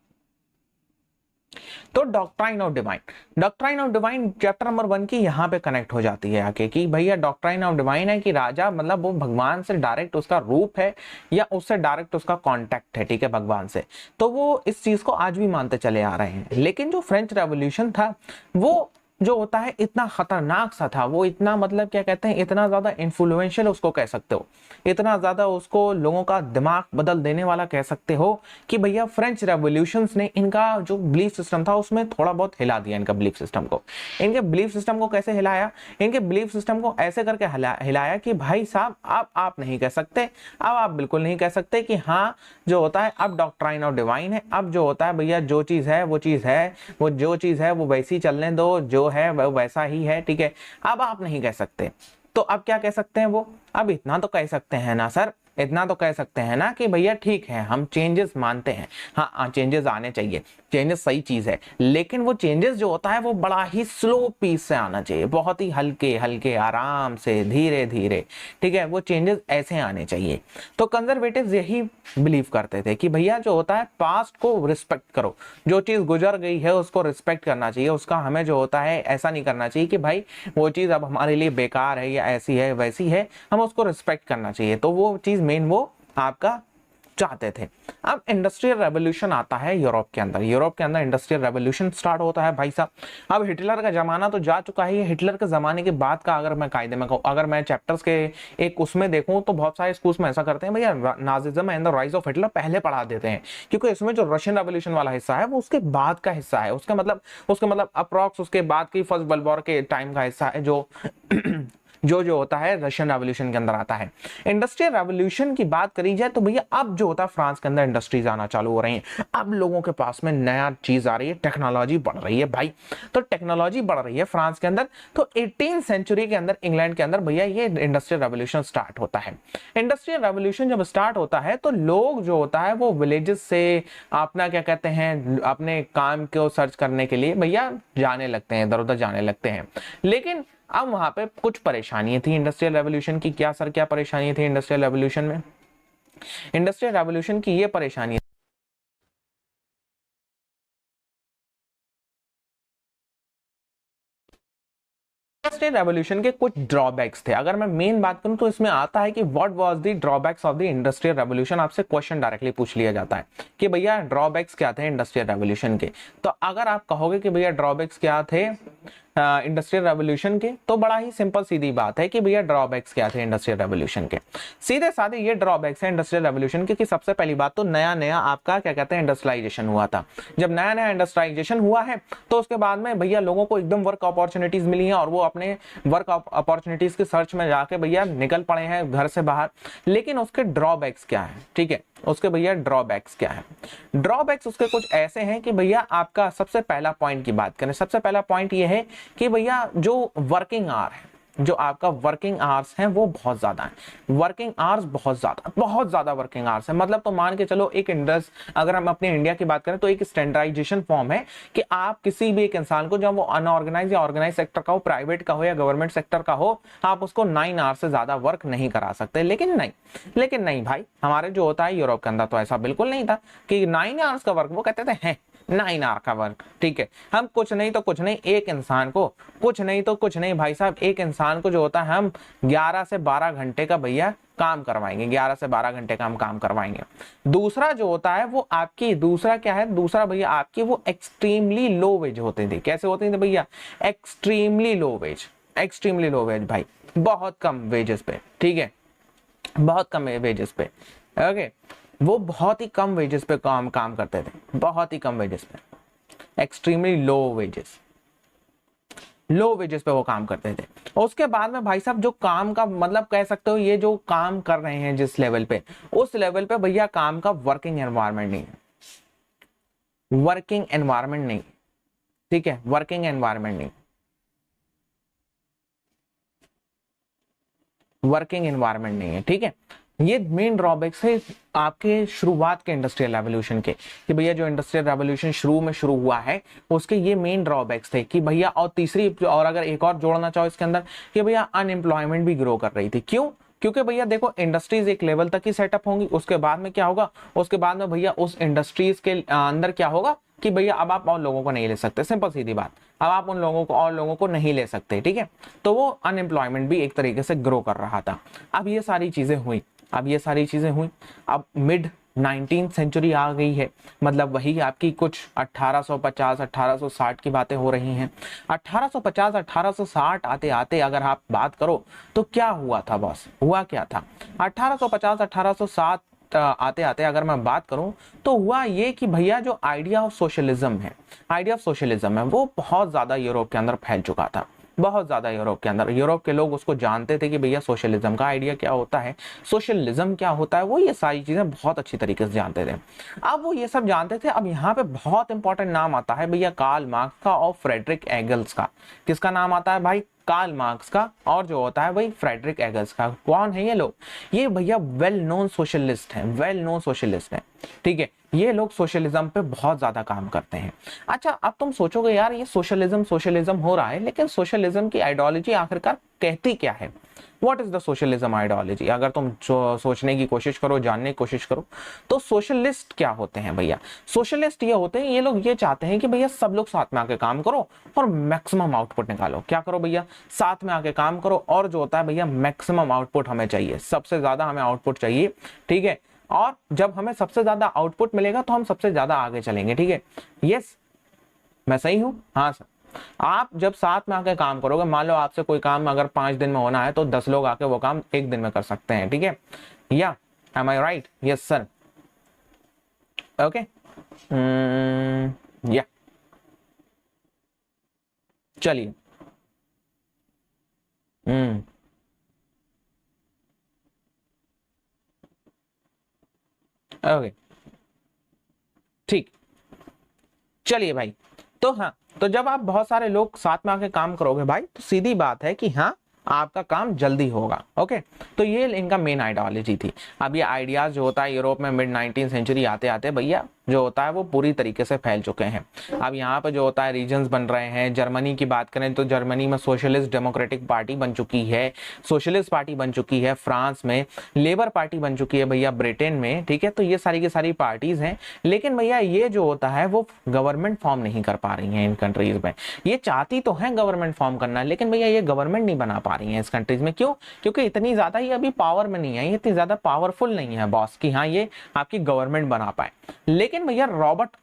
तो doctrine of divine, doctrine of divine chapter number 1 की यहाँ पे कनेक्ट हो जाती है आके कि भैया डॉक्ट्राइन ऑफ डिवाइन है कि राजा मतलब वो भगवान से डायरेक्ट उसका रूप है या उससे डायरेक्ट उसका कांटेक्ट है, ठीक है, भगवान से। तो वो इस चीज को आज भी मानते चले आ रहे हैं। लेकिन जो फ्रेंच रेवोल्यूशन था वो जो होता है इतना खतरनाक सा था, वो इतना मतलब क्या कहते हैं, इतना ज्यादा इन्फ्लुएंशियल उसको कह सकते हो, इतना ज्यादा उसको लोगों का दिमाग बदल देने वाला कह सकते हो कि भैया फ्रेंच रेवोल्यूशंस ने इनका जो बिलीफ सिस्टम था उसमें थोड़ा बहुत हिला दिया इनका बिलीफ सिस्टम को। इनके बिलीफ सिस्टम को कैसे हिलाया, इनके बिलीफ सिस्टम को ऐसे करके हिलाया कि भाई साहब अब आप नहीं कह सकते, अब आप बिल्कुल नहीं कह सकते कि हाँ जो होता है अब डॉक्ट्राइन ऑफ डिवाइन है, अब जो होता है भैया जो चीज है वो चीज है, वो जो चीज है वो वैसी चलने दो, जो है वो वैसा ही है, ठीक है, अब आप नहीं कह सकते। तो अब क्या कह सकते हैं वो, अब इतना तो कह सकते हैं ना सर, इतना तो कह सकते हैं ना कि भैया ठीक है हम चेंजेस मानते हैं, हाँ चेंजेस आने चाहिए, चेंजेस सही चीज है, लेकिन वो चेंजेस जो होता है वो बड़ा ही स्लो पीस से आना चाहिए, बहुत ही हल्के हल्के आराम से धीरे धीरे, ठीक है, वो चेंजेस ऐसे आने चाहिए। तो कंजर्वेटिव्स यही बिलीव करते थे कि भैया जो होता है पास्ट को रिस्पेक्ट करो, जो चीज गुजर गई है उसको रिस्पेक्ट करना चाहिए, उसका हमें जो होता है ऐसा नहीं करना चाहिए कि भाई वो चीज अब हमारे लिए बेकार है या ऐसी है वैसी है, हम उसको रिस्पेक्ट करना चाहिए। तो वो चीज मेन वो आपका चाहते थे। अब इंडस्ट्रियल रेवोल्यूशन आता है यूरोप के अंदर, यूरोप के अंदर इंडस्ट्रियल रेवोल्यूशन स्टार्ट होता है भाई साहब। अब हिटलर का जमाना तो जा चुका है, हिटलर के जमाने के बाद का अगर मैं कायदे में कहूँ, अगर मैं चैप्टर्स के एक उसमें देखूं तो बहुत सारे स्कूल्स में ऐसा करते हैं भैया Nazism and the rise of Hitler पहले पढ़ा देते हैं, क्योंकि इसमें जो रशियन रेवोल्यूशन वाला हिस्सा है वो उसके बाद का हिस्सा है, उसका मतलब अप्रॉक्स उसके बाद की फर्स्ट वर्ल्ड वॉर के टाइम का हिस्सा है जो होता है रशियन रेवोल्यूशन के अंदर आता है। इंडस्ट्रियल रेवोल्यूशन की बात करी जाए तो भैया अब जो होता है फ्रांस के अंदर इंडस्ट्रीज आना चालू हो रही हैं, अब लोगों के पास में नया चीज आ रही है, टेक्नोलॉजी बढ़ रही है भाई। तो टेक्नोलॉजी बढ़ रही है फ्रांस के अंदर, तो 18th सेंचुरी के अंदर इंग्लैंड के अंदर भैया ये इंडस्ट्रियल रेवोल्यूशन स्टार्ट होता है। इंडस्ट्रियल रेवोल्यूशन जब स्टार्ट होता है तो लोग जो होता है वो विलेजेस से अपना क्या कहते हैं अपने काम को सर्च करने के लिए भैया जाने लगते हैं, इधर उधर जाने लगते हैं। लेकिन अब वहां पे कुछ परेशानियां थी इंडस्ट्रियल रेवोल्यूशन की। क्या सर, क्या परेशानियां थी इंडस्ट्रियल रेवोल्यूशन में? इंडस्ट्रियल रेवोल्यूशन की ये परेशानी, इंडस्ट्रियल रेवोल्यूशन के कुछ ड्रॉबैक्स थे। अगर मैं मेन बात करूं तो इसमें आता है कि what was the drawbacks of the industrial revolution. आपसे क्वेश्चन डायरेक्टली पूछ लिया जाता है कि भैया ड्रॉबैक्स क्या थे इंडस्ट्रियल रेवोल्यूशन के। तो अगर आप कहोगे कि भैया ड्रॉबैक्स क्या थे इंडस्ट्रियल रेवोल्यूशन के, तो बड़ा ही सिंपल सीधी बात है कि भैया ड्रॉबैक्स क्या थे इंडस्ट्रियल रेवोल्यूशन के। सीधे साधे ये ड्रॉबैक्स है इंडस्ट्रियल रेवोल्यूशन के कि सबसे पहली बात तो नया नया आपका क्या कहते हैं इंडस्ट्रियलाइजेशन हुआ था। जब नया नया इंडस्ट्रियलाइजेशन हुआ है तो उसके बाद में भैया लोगों को एकदम वर्क अपॉर्चुनिटीज मिली हैं और वो अपने वर्क अपॉर्चुनिटीज के सर्च में जाके भैया निकल पड़े हैं घर से बाहर। लेकिन उसके ड्रॉबैक्स क्या है, ठीक है, उसके भैया ड्रॉबैक्स क्या है? ड्रॉबैक्स उसके कुछ ऐसे हैं कि भैया आपका सबसे पहला पॉइंट की बात करें, सबसे पहला पॉइंट ये है कि भैया जो वर्किंग आवर है, जो आपका वर्किंग आवर्स हैं वो बहुत ज्यादा है। वर्किंग आवर्स बहुत ज्यादा वर्किंग आवर्स है। मतलब तो मान के चलो एक अगर हम अपने इंडिया की बात करें तो एक स्टैंडर्डाइजेशन फॉर्म है कि आप किसी भी एक इंसान को, जब वो अनऑर्गेनाइज या ऑर्गेनाइज सेक्टर का हो, प्राइवेट का हो या गवर्नमेंट सेक्टर का हो, आप उसको 9 आवर्स से ज्यादा वर्क नहीं करा सकते। लेकिन नहीं भाई, हमारे जो होता है यूरोप के अंदर तो ऐसा बिल्कुल नहीं था कि 9 आवर्स का वर्क, वो कहते थे हैं 9 आवर का वर्क, ठीक है, हम कुछ नहीं तो कुछ नहीं, एक इंसान को कुछ नहीं तो कुछ नहीं भाई साहब, एक इंसान को जो होता है हम 11 से 12 घंटे का भैया काम करवाएंगे, 11 से 12 घंटे का हम काम करवाएंगे। दूसरा जो होता है वो आपकी, दूसरा क्या है, दूसरा भैया आपकी वो एक्सट्रीमली लो वेज होते थे। कैसे होते थे भैया? Extremely low wage. Extremely low wage भाई, बहुत कम वेजेस पे, ठीक है, बहुत कम वेजेस पे, ओके, वो बहुत ही कम वेजेस पे काम करते थे, बहुत ही कम वेजेस पे, एक्सट्रीमली लो वेजेस पे वो काम करते थे। उसके बाद में भाई साहब जो काम का मतलब कह सकते हो, ये जो काम कर रहे हैं जिस लेवल पे, उस लेवल पे भैया काम का वर्किंग एनवायरनमेंट नहीं है, वर्किंग एनवायरनमेंट नहीं, ठीक है, वर्किंग एनवायरनमेंट नहीं, वर्किंग एनवायरनमेंट नहीं है, ठीक है। ये मेन ड्रॉबैक्स है आपके शुरुआत के इंडस्ट्रियल रेवोल्यूशन के, कि भैया जो इंडस्ट्रियल रेवोल्यूशन शुरू में शुरू हुआ है उसके ये मेन ड्रॉबैक्स थे कि भैया, और तीसरी, और अगर एक और जोड़ना चाहो इसके अंदर, कि भैया अनएम्प्लॉयमेंट भी ग्रो कर रही थी। क्यों? क्योंकि भैया देखो इंडस्ट्रीज एक लेवल तक ही सेटअप होंगी, उसके बाद में क्या होगा, उसके बाद में भैया उस इंडस्ट्रीज के अंदर क्या होगा कि भैया अब आप और लोगों को नहीं ले सकते, सिंपल सीधी बात, अब आप उन लोगों को और लोगों को नहीं ले सकते, ठीक है। तो वो अनएम्प्लॉयमेंट भी एक तरीके से ग्रो कर रहा था। अब ये सारी चीजें हुई, अब मिड 19th सेंचुरी आ गई है, मतलब वही आपकी कुछ 1850 1860 की बातें हो रही हैं। 1850 1860 आते आते अगर आप बात करो तो क्या हुआ था बॉस, हुआ क्या था 1850 1860 आते आते अगर मैं बात करूं तो हुआ ये कि भैया जो आइडिया ऑफ सोशलिज्म है वो बहुत ज्यादा यूरोप के अंदर फैल चुका था, बहुत ज्यादा यूरोप के अंदर। यूरोप के लोग उसको जानते थे कि भैया सोशलिज्म का आइडिया क्या होता है, सोशलिज्म क्या होता है, वो ये सारी चीजें बहुत अच्छी तरीके से जानते थे। अब वो ये सब जानते थे। अब यहाँ पे बहुत इंपॉर्टेंट नाम आता है भैया कार्ल मार्क्स का और फ्रेडरिक एंगल्स का। किसका नाम आता है भाई? कार्ल मार्क्स का, और जो होता है भाई फ्रेडरिक एंगल्स का। कौन है ये लोग? ये भैया वेल नोन सोशलिस्ट हैं, ठीक है। ये लोग सोशलिज्म पे बहुत ज्यादा काम करते हैं। अच्छा, अब तुम सोचोगे यार ये सोशलिज्म हो रहा है, लेकिन सोशलिज्म की आइडियोलॉजी आखिरकार कहती क्या है? What is the socialism ideology? अगर तुम सोचने की कोशिश करो, जानने की कोशिश करो, तो सोशलिस्ट क्या होते हैं भैया? सोशलिस्ट ये होते हैं, ये लोग ये चाहते हैं कि भैया सब लोग साथ में आके काम करो और मैक्सिमम आउटपुट निकालो। क्या करो भैया? साथ में आके काम करो, और जो होता है भैया मैक्सिमम आउटपुट हमें चाहिए, सबसे ज्यादा हमें आउटपुट चाहिए, ठीक है। और जब हमें सबसे ज्यादा आउटपुट मिलेगा तो हम सबसे ज्यादा आगे चलेंगे, ठीक है। यस, मैं सही हूं? हाँ सर। आप जब साथ में आके काम करोगे, मान लो आपसे कोई काम अगर 5 दिन में होना है तो 10 लोग आके वो काम 1 दिन में कर सकते हैं, ठीक है। या एम आई राइट? Yes sir. ओके, या चलिए, ओके, ठीक, चलिए भाई। तो हाँ, तो जब आप बहुत सारे लोग साथ में आके काम करोगे भाई, तो सीधी बात है कि हाँ आपका काम जल्दी होगा। ओके, तो ये इनका मेन आइडियोलॉजी थी। अब ये आइडियाज जो होता है यूरोप में मिड 19th सेंचुरी आते आते भैया जो होता है वो पूरी तरीके से फैल चुके हैं। अब यहाँ पे जो होता है रीजन्स बन रहे हैं। जर्मनी की बात करें तो जर्मनी में सोशलिस्ट डेमोक्रेटिक पार्टी बन चुकी है, सोशलिस्ट पार्टी बन चुकी है। फ्रांस में लेबर पार्टी बन चुकी है भैया, ब्रिटेन में, ठीक है। तो ये सारी की सारी पार्टीज हैं, लेकिन भैया ये जो होता है वो गवर्नमेंट फॉर्म नहीं कर पा रही है इन कंट्रीज में। ये चाहती तो है गवर्नमेंट फॉर्म करना, लेकिन भैया ये गवर्नमेंट नहीं बना पा रही है इस कंट्रीज में। क्यों? क्योंकि इतनी ज्यादा ये अभी पावर में नहीं है, इतनी ज्यादा पावरफुल नहीं है बॉस कि हाँ ये आपकी गवर्नमेंट बना पाए। लेकिन भैया रॉबर्ट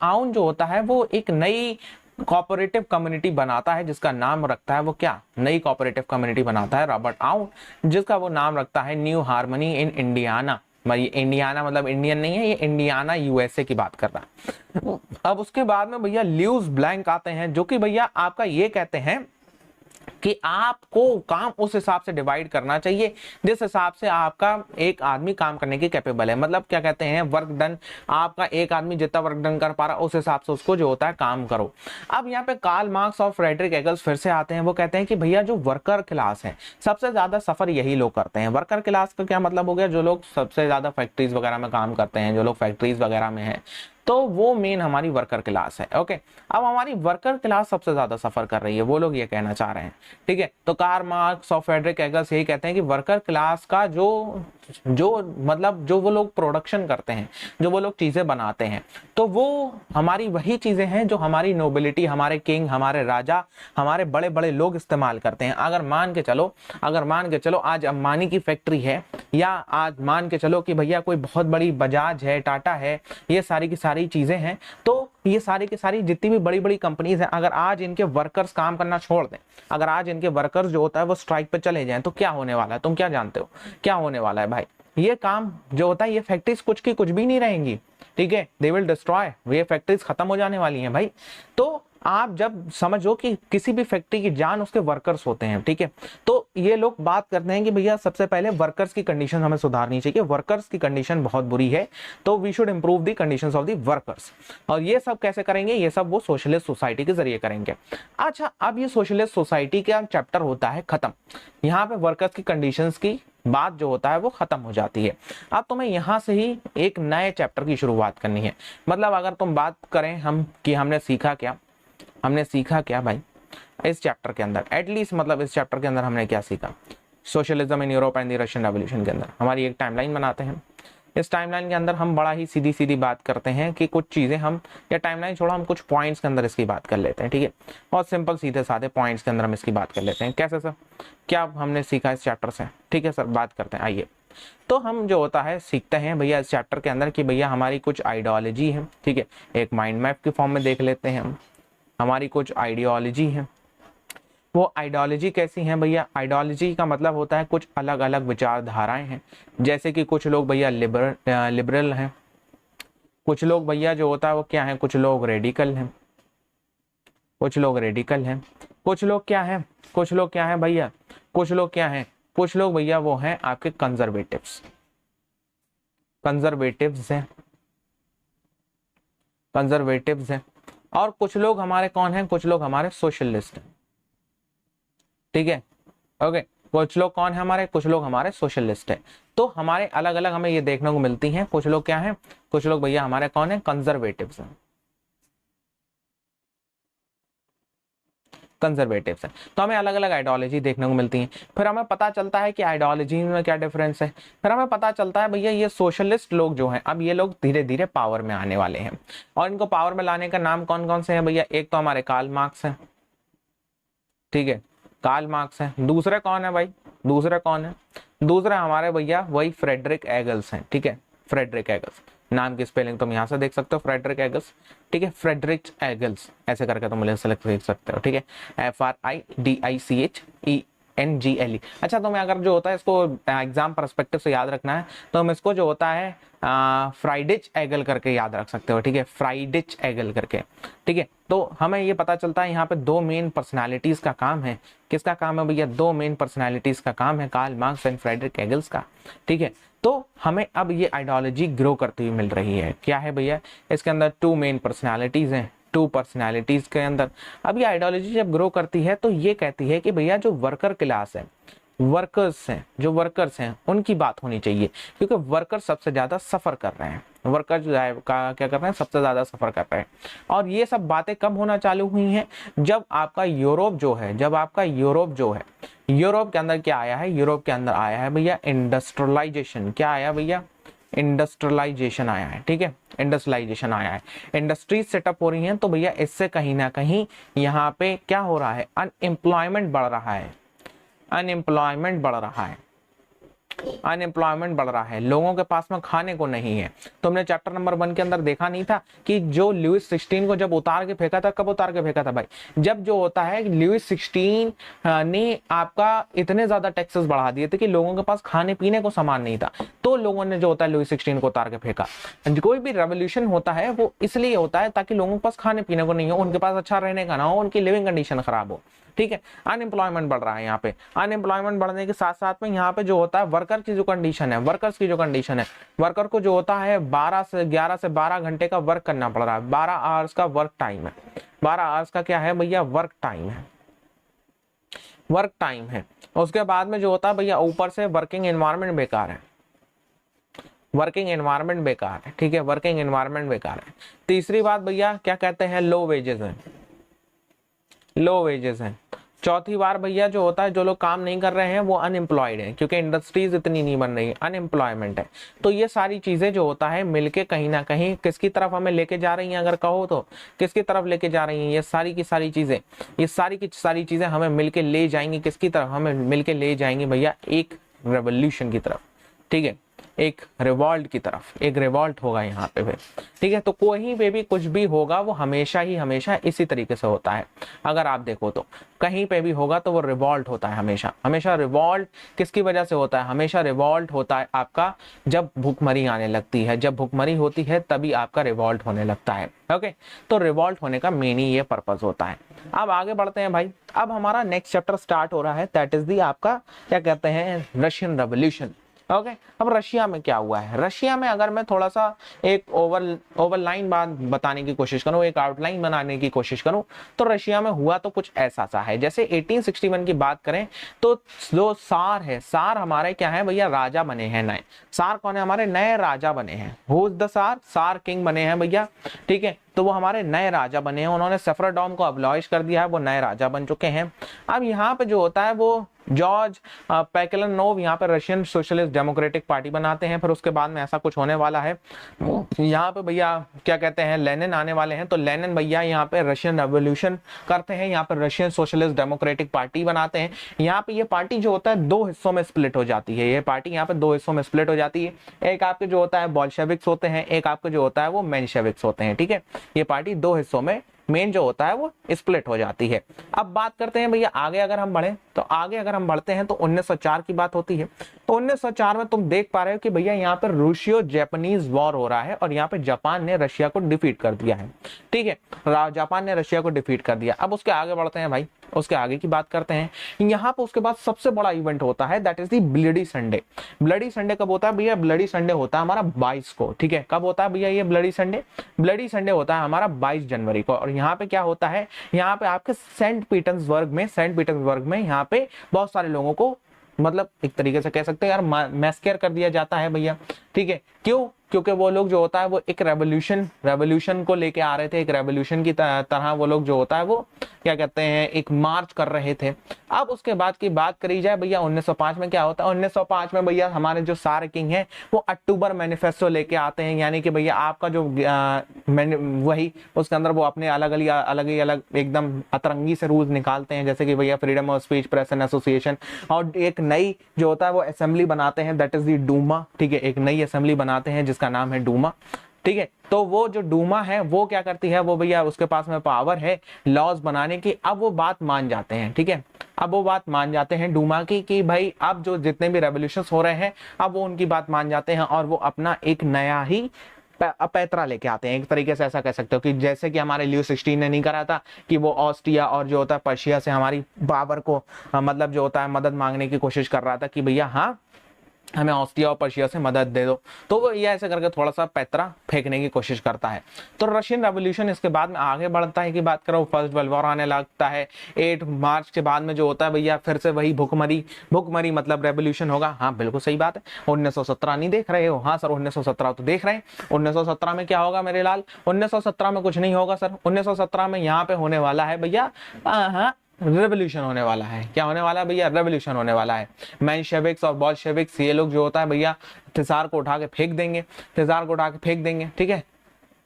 आउन जो होता है वो एक नई कोऑपरेटिव कम्युनिटी बनाता है, जिसका नाम रखता है वो क्या? नई कोऑपरेटिव कम्युनिटी बनाता है रॉबर्ट आउन, जिसका वो नाम रखता है new harmony in Indiana. Indiana मतलब इंडियन नहीं है, ये इंडियाना यूएसए की बात कर रहा है। अब उसके बाद में भैया ल्यूस ब्लैंक आते हैं, जो कि भैया आपका ये कहते हैं कि आपको काम उस हिसाब से डिवाइड करना चाहिए जिस हिसाब से आपका एक आदमी काम करने की कैपेबल है। मतलब क्या कहते हैं, वर्क डन, आपका एक आदमी जितना वर्क डन कर पा रहा उस हिसाब से उसको जो होता है काम करो। अब यहाँ पे कार्ल मार्क्स और फ्रेडरिक एंगल्स फिर से आते हैं। वो कहते हैं कि भैया जो वर्कर क्लास है सबसे ज्यादा सफर यही लोग करते हैं। वर्कर क्लास का क्या मतलब हो गया? जो लोग सबसे ज्यादा फैक्ट्रीज वगैरह में काम करते हैं, जो लोग फैक्ट्रीज वगैरह में है, तो वो मेन हमारी वर्कर क्लास है। ओके, अब हमारी वर्कर क्लास सबसे ज्यादा सफर कर रही है, वो लोग ये कहना चाह रहे हैं, ठीक है। तो कार्ल मार्क्स और फ्रेडरिक एंगल्स यही कहते हैं कि वर्कर क्लास का जो मतलब जो वो लोग प्रोडक्शन करते हैं, जो वो लोग चीजें बनाते हैं, तो वो हमारी वही चीजें हैं जो हमारी नोबिलिटी, हमारे किंग, हमारे राजा, हमारे बड़े बड़े लोग इस्तेमाल करते हैं। अगर मान के चलो आज अंबानी की फैक्ट्री है, या आज मान के चलो कि भैया कोई बहुत बड़ी बजाज है, टाटा है, ये सारी की सारी चीजें हैं, तो ये सारी की सारी जितनी भी बड़ी बड़ी कंपनीज हैं, अगर आज इनके वर्कर्स काम करना छोड़ दें, अगर आज इनके वर्कर्स जो होता है वो स्ट्राइक पे चले जाएं, तो क्या होने वाला है? तुम क्या जानते हो क्या होने वाला है भाई? ये काम जो होता है, ये फैक्ट्रीज कुछ की कुछ भी नहीं रहेंगी, ठीक है, दे विल डिस्ट्रॉय, ये फैक्ट्रीज खत्म हो जाने वाली हैं भाई। तो आप जब समझो कि किसी भी फैक्ट्री की जान उसके वर्कर्स होते हैं, ठीक है, तो ये लोग बात करते हैं कि भैया सबसे पहले वर्कर्स की कंडीशन हमें सुधारनी चाहिए, वर्कर्स की कंडीशन बहुत बुरी है, तो we should improve the conditions of the workers. और ये सब कैसे करेंगे? ये सब वो सोशलिस्ट सोसाइटी के जरिए करेंगे। अच्छा, अब ये सोशलिस्ट सोसाइटी का चैप्टर होता है खत्म, यहाँ पे वर्कर्स की कंडीशंस की बात जो होता है वो खत्म हो जाती है। अब तुम्हें यहां से ही एक नए चैप्टर की शुरुआत करनी है। मतलब अगर तुम बात करें हम कि हमने सीखा क्या भाई इस चैप्टर के अंदर, एटलीस्ट मतलब इस चैप्टर के अंदर हमने क्या सीखा? Socialism in Europe and the Russian revolution के अंदर हमारी एक टाइमलाइन बनाते हैं। इस टाइमलाइन के अंदर हम बड़ा ही सीधी सीधी बात करते हैं कि कुछ चीजें हम, या टाइमलाइन छोड़ो, हम कुछ पॉइंट्स के अंदर इसकी बात कर लेते हैं, ठीक है, बहुत सिंपल सीधे साधे पॉइंट्स के अंदर हम इसकी बात कर लेते हैं। कैसे सर? क्या हमने सीखा इस चैप्टर से? ठीक है सर, बात करते हैं, आइए। तो हम जो होता है सीखते हैं भैया इस चैप्टर के अंदर कि भैया हमारी कुछ आइडियोलॉजी है, ठीक है, एक माइंड मैप के फॉर्म में देख लेते हैं हम। हमारी कुछ आइडियोलॉजी है, वो आइडियोलॉजी कैसी है भैया? आइडियोलॉजी का मतलब होता है कुछ अलग अलग विचारधाराएं हैं, जैसे कि कुछ लोग भैया लिबरल हैं, कुछ लोग भैया जो होता है वो क्या है, कुछ लोग रेडिकल हैं, कुछ लोग क्या हैं, कुछ लोग क्या हैं भैया, कुछ लोग क्या हैं, कुछ लोग भैया वो हैं आपके कंजर्वेटिव्स हैं, और कुछ लोग हमारे कौन हैं? कुछ लोग हमारे सोशलिस्ट हैं, ठीक है, ओके। कुछ लोग कौन है हमारे? कुछ लोग हमारे सोशलिस्ट है। तो हमारे अलग अलग हमें ये देखने को मिलती हैं। कुछ लोग क्या हैं? कुछ लोग भैया हमारे कौन है? कंजर्वेटिव्स हैं, तो हमें अलग अलग आइडियोलॉजी देखने को मिलती है। फिर हमें पता चलता है कि आइडियोलॉजी में क्या डिफरेंस है। फिर हमें पता चलता है भैया ये सोशलिस्ट लोग जो हैं, अब ये लोग धीरे धीरे पावर में आने वाले हैं, और इनको पावर में लाने का नाम कौन कौन से हैं भैया? एक तो हमारे कार्ल मार्क्स हैं, ठीक है, कार्ल मार्क्स हैं। दूसरे कौन है भाई? दूसरे हमारे भैया वही फ्रेडरिक एगल्स हैं, ठीक है, फ्रेडरिक एगल्स, नाम की स्पेलिंग तुम यहाँ से देख सकते हो, फ्रेडरिक एगल्स, ठीक है, फ्रेडरिक एगल्स ऐसे करके तुम सेलेक्ट देख सकते हो, ठीक है, FRIDICHENGLE। अच्छा, तो मैं अगर जो होता है इसको एग्जाम परस्पेक्टिव से याद रखना है तो हम इसको जो होता है फ्राइडिच एगल करके याद रख सकते हो, ठीक है, फ्राइडिच एगल करके, ठीक है। तो हमें ये पता चलता है यहाँ पे दो मेन पर्सनालिटीज का काम है। किसका काम है भैया? दो मेन पर्सनालिटीज का काम है, कार्ल मार्क्स एंड फ्रेडरिक एगल्स का, ठीक है। तो हमें अब ये आइडियोलॉजी ग्रो करती हुई मिल रही है। क्या है भैया? इसके अंदर टू मेन पर्सनालिटीज हैं, टू पर्सनालिटीज के अंदर अब ये आइडियोलॉजी जब ग्रो करती है तो ये कहती है कि भैया जो वर्कर क्लास है, जो वर्कर्स हैं उनकी बात होनी चाहिए, क्योंकि वर्कर सबसे ज्यादा सफर कर रहे हैं, वर्कर जो है क्या कर रहे हैं? सबसे ज्यादा सफर कर रहे हैं। और ये सब बातें कब होना चालू हुई हैं? जब आपका यूरोप जो है, यूरोप के अंदर क्या आया है? यूरोप के अंदर आया है भैया इंडस्ट्रियलाइजेशन। क्या आया भैया? इंडस्ट्रियलाइजेशन आया है, ठीक है, इंडस्ट्रियलाइजेशन आया है, इंडस्ट्रीज सेटअप हो रही हैं, तो भैया इससे कहीं ना कहीं यहाँ पे क्या हो रहा है? अनएम्प्लॉयमेंट बढ़ रहा है, अनएम्प्लॉयमेंट बढ़ रहा है, लोगों के पास में खाने को नहीं है। तुमने चैप्टर नंबर 1 के अंदर देखा नहीं था कि जो लुईस 16 को जब उतार के फेंका था, कब उतार के फेंका था भाई? जब जो होता है लुईस 16 ने आपका इतने ज्यादा टैक्सेस बढ़ा दिए थे कि लोगों के पास खाने पीने को सामान नहीं था, तो लोगों ने जो होता है लुईस 16 को उतार के फेंका। कोई भी रेवोल्यूशन होता है वो इसलिए होता है ताकि लोगों के पास खाने पीने को नहीं हो, उनके पास अच्छा रहने का ना हो, उनकी लिविंग कंडीशन खराब हो, ठीक है। अनएम्प्लॉयमेंट बढ़ रहा है यहाँ पे, अनएम्प्लॉयमेंट बढ़ने के साथ साथ में यहाँ पे जो होता है वर्कर्स की जो कंडीशन है, वर्कर को जो होता है 11 से 12 घंटे का वर्क करना पड़ रहा है, 12 आवर्स का वर्क टाइम है, 12 आवर्स का क्या है भैया? वर्क टाइम है। उसके बाद में जो होता है भैया ऊपर से वर्किंग एनवायरनमेंट बेकार है, ठीक है, वर्किंग एनवायरनमेंट बेकार है। तीसरी बात भैया क्या कहते हैं? लो वेजेस हैं। चौथी बार भैया जो होता है जो लोग काम नहीं कर रहे हैं वो अनएम्प्लॉयड हैं, क्योंकि इंडस्ट्रीज इतनी नहीं बन रही है, अनएम्प्लॉयमेंट है। तो ये सारी चीजें जो होता है मिलके कहीं ना कहीं किसकी तरफ हमें लेके जा रही हैं? अगर कहो तो किसकी तरफ लेके जा रही हैं? ये सारी की सारी चीजें हमें मिलके ले जाएंगी किसकी तरफ? हमें मिलके ले जाएंगी भैया एक रेवोल्यूशन की तरफ, ठीक है, एक रिवॉल्ट की तरफ, एक रिवॉल्ट होगा यहाँ पे फिर, ठीक है। तो कहीं पे भी कुछ भी होगा वो हमेशा ही हमेशा इसी तरीके से होता है। अगर आप देखो तो कहीं पे भी होगा तो वो रिवॉल्ट होता है हमेशा। हमेशा रिवॉल्ट किसकी वजह से होता है? हमेशा रिवॉल्ट होता है आपका जब भूखमरी आने लगती है, जब भूखमरी होती है तभी आपका रिवॉल्ट होने लगता है। ओके, तो रिवॉल्ट होने का मेन ही ये पर्पस होता है। अब आगे बढ़ते हैं भाई। अब हमारा नेक्स्ट चैप्टर स्टार्ट हो रहा है, दैट इज दी आपका क्या कहते हैं, रशियन रेवोल्यूशन। ओके, अब रशिया में क्या हुआ है? रशिया में अगर मैं थोड़ा सा एक ओवरलाइन बात बताने की कोशिश करूं, एक आउटलाइन बनाने की कोशिश करूं, तो रशिया में हुआ तो कुछ ऐसा सा है। जैसे 1861 की बात करें तो जो सार है, सार हमारे क्या है भैया, राजा बने हैं नए। सार कौन है? हमारे नए राजा बने हैं। हु इज द सार? सार किंग बने हैं भैया, ठीक है। तो वो हमारे नए राजा बने हैं, उन्होंने सेफरडॉम को अबलॉइश कर दिया है, वो नए राजा बन चुके हैं। अब यहाँ पे जो होता है वो जॉर्ज पेकलेनोव यहाँ पे रशियन सोशलिस्ट डेमोक्रेटिक पार्टी बनाते हैं। फिर उसके बाद में ऐसा कुछ होने वाला है, यहाँ पे भैया क्या कहते हैं, लेनिन आने वाले हैं। तो लेनिन भैया यहाँ पे रशियन रेवोल्यूशन करते हैं, यहाँ पे रशियन सोशलिस्ट डेमोक्रेटिक पार्टी बनाते हैं। यहाँ पे ये पार्टी जो होता है दो हिस्सों में स्प्लिट हो जाती है। ये पार्टी यहाँ पे दो हिस्सों में स्प्लिट हो जाती है। एक आपके जो होता है बोल्शेविक्स होते हैं, एक आपके जो होता है वो मेंशेविक्स होते हैं, ठीक है। ये पार्टी दो हिस्सों में मेन जो होता है वो स्प्लिट हो जाती है। अब बात करते हैं भैया आगे अगर हम बढ़े, तो आगे अगर हम बढ़ते हैं तो 1904 की बात होती है। तो 1904 में तुम देख पा रहे हो कि भैया यहाँ पर रूसियो जापानीज वॉर हो रहा है और यहाँ पे जापान ने रशिया को डिफीट कर दिया है, ठीक है। जापान ने रशिया को डिफीट कर दिया। अब उसके आगे बढ़ते हैं भाई, उसके आगे की बात करते हैं। यहाँ पे उसके बाद सबसे बड़ा इवेंट होता है, that is the bloody Sunday. Bloody Sunday कब होता है भैया? ब्लडी संडे होता है हमारा 22 को, ठीक है। कब होता है भैया ये ब्लडी संडे? ब्लडी संडे होता है हमारा 22 जनवरी को। और यहाँ पे क्या होता है, यहाँ पे आपके सेंट पीटर्सबर्ग में यहाँ पे बहुत सारे लोगों को, मतलब एक तरीके से कह सकते हैं यार, मैस्कर कर दिया जाता है भैया, ठीक है। क्यों? क्योंकि वो लोग जो होता है वो एक रेवोल्यूशन को लेके आ रहे थे, एक रेवोल्यूशन की तरह वो लोग जो होता है वो क्या कहते हैं, एक मार्च कर रहे थे। अब उसके बाद की बात करी जाए भैया 1905 में क्या होता है? 1905 में भैया हमारे जो सारे किंग हैं वो अक्टूबर मैनिफेस्टो लेके आते हैं, यानी कि भैया आपका जो वही उसके अंदर वो अपने अलग एकदम अतरंगी से रूल्स निकालते हैं, जैसे कि भैया freedom of speech, press and association, और एक नई जो होता है वो असेंबली बनाते हैं, दैट इज दी डूमा, ठीक है। एक नई असेंबली बनाते हैं जिसका नाम है डूमा, ठीक है। तो वो जो डूमा है वो क्या करती है, वो भैया उसके पास में पावर है लॉज बनाने की। अब वो बात मान जाते हैं, ठीक है। अब वो बात मान जाते हैं डूमा की कि भाई अब जो जितने भी रेवोल्यूशंस हो रहे हैं अब वो उनकी बात मान जाते हैं और वो अपना एक नया ही पैतरा लेके आते हैं। एक तरीके से ऐसा कह सकते हो कि जैसे कि हमारे लियो 16 ने नहीं करा था कि वो ऑस्ट्रिया और जो होता है पर्शिया से हमारी पावर को मतलब जो होता है मदद मांगने की कोशिश कर रहा था कि भैया हाँ हमें ऑस्ट्रिया और पर्शिया से मदद दे दो, तो वो ये ऐसे करके थोड़ा सा पैतरा फेंकने की कोशिश करता है। तो रशियन रेवोल्यूशन इसके बाद में आगे बढ़ता है कि बात करो, फर्स्ट वर्ल्ड वॉर आने लगता है। 8 मार्च के बाद में जो होता है भैया फिर से वही भुखमरी मतलब रेवोल्यूशन होगा। हाँ बिल्कुल सही बात है। 1917 नहीं देख रहे हो? हाँ सर 1917 तो देख रहे हैं। 1917 में क्या होगा मेरे लाल? 1917 में कुछ नहीं होगा सर। 1917 में यहाँ पे होने वाला है भैया रेवोल्यूशन होने वाला है। क्या होने वाला है भैया? रेवोल्यूशन होने वाला है। मेंशेविक्स और बोल्शेविक्स ये लोग जो होता है भैया तेजार को उठा के फेंक देंगे, ठीक है।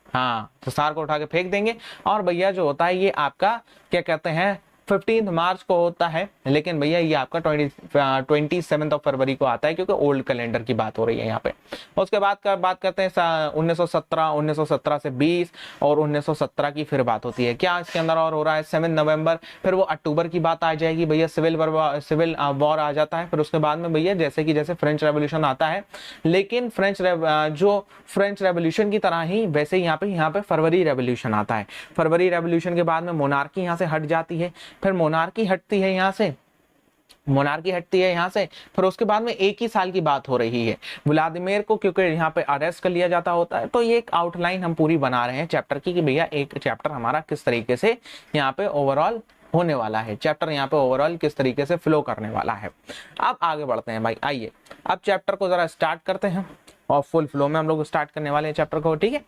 हाँ तेजार को उठा के फेंक देंगे और भैया जो होता है ये आपका क्या कहते हैं 15 मार्च को होता है, लेकिन भैया ये आपका 27 फरवरी को आता है क्योंकि ओल्ड कैलेंडर की बात हो रही है यहाँ पे। उसके बाद बात करते हैं 1917 से 20 और 1917 की फिर बात होती है। क्या इसके अंदर और हो रहा है? 7 नवंबर, फिर वो अक्टूबर की बात आ जाएगी भैया, सिविल वॉर आ जाता है। फिर उसके बाद में भैया जैसे फ्रेंच रेवोल्यूशन आता है, लेकिन फ्रेंच रेवोल्यूशन की तरह ही वैसे यहाँ पे फरवरी रेवोल्यूशन आता है। फरवरी रेवोल्यूशन के बाद में मोनार्की यहाँ से हट जाती है, फिर मोनार्की हटती है यहाँ से, फिर उसके बाद में एक ही साल की बात हो रही है। व्लादिमीर को क्योंकि यहाँ पे अरेस्ट कर लिया जाता होता है। तो ये एक आउटलाइन हम पूरी बना रहे हैं चैप्टर की कि भैया एक चैप्टर हमारा किस तरीके से यहाँ पे ओवरऑल होने वाला है, चैप्टर यहाँ पे ओवरऑल किस तरीके से फ्लो करने वाला है। अब आगे बढ़ते हैं भाई, आइए अब चैप्टर को जरा स्टार्ट करते हैं और फुल फ्लो में हम लोग स्टार्ट करने वाले हैं चैप्टर को, ठीक है।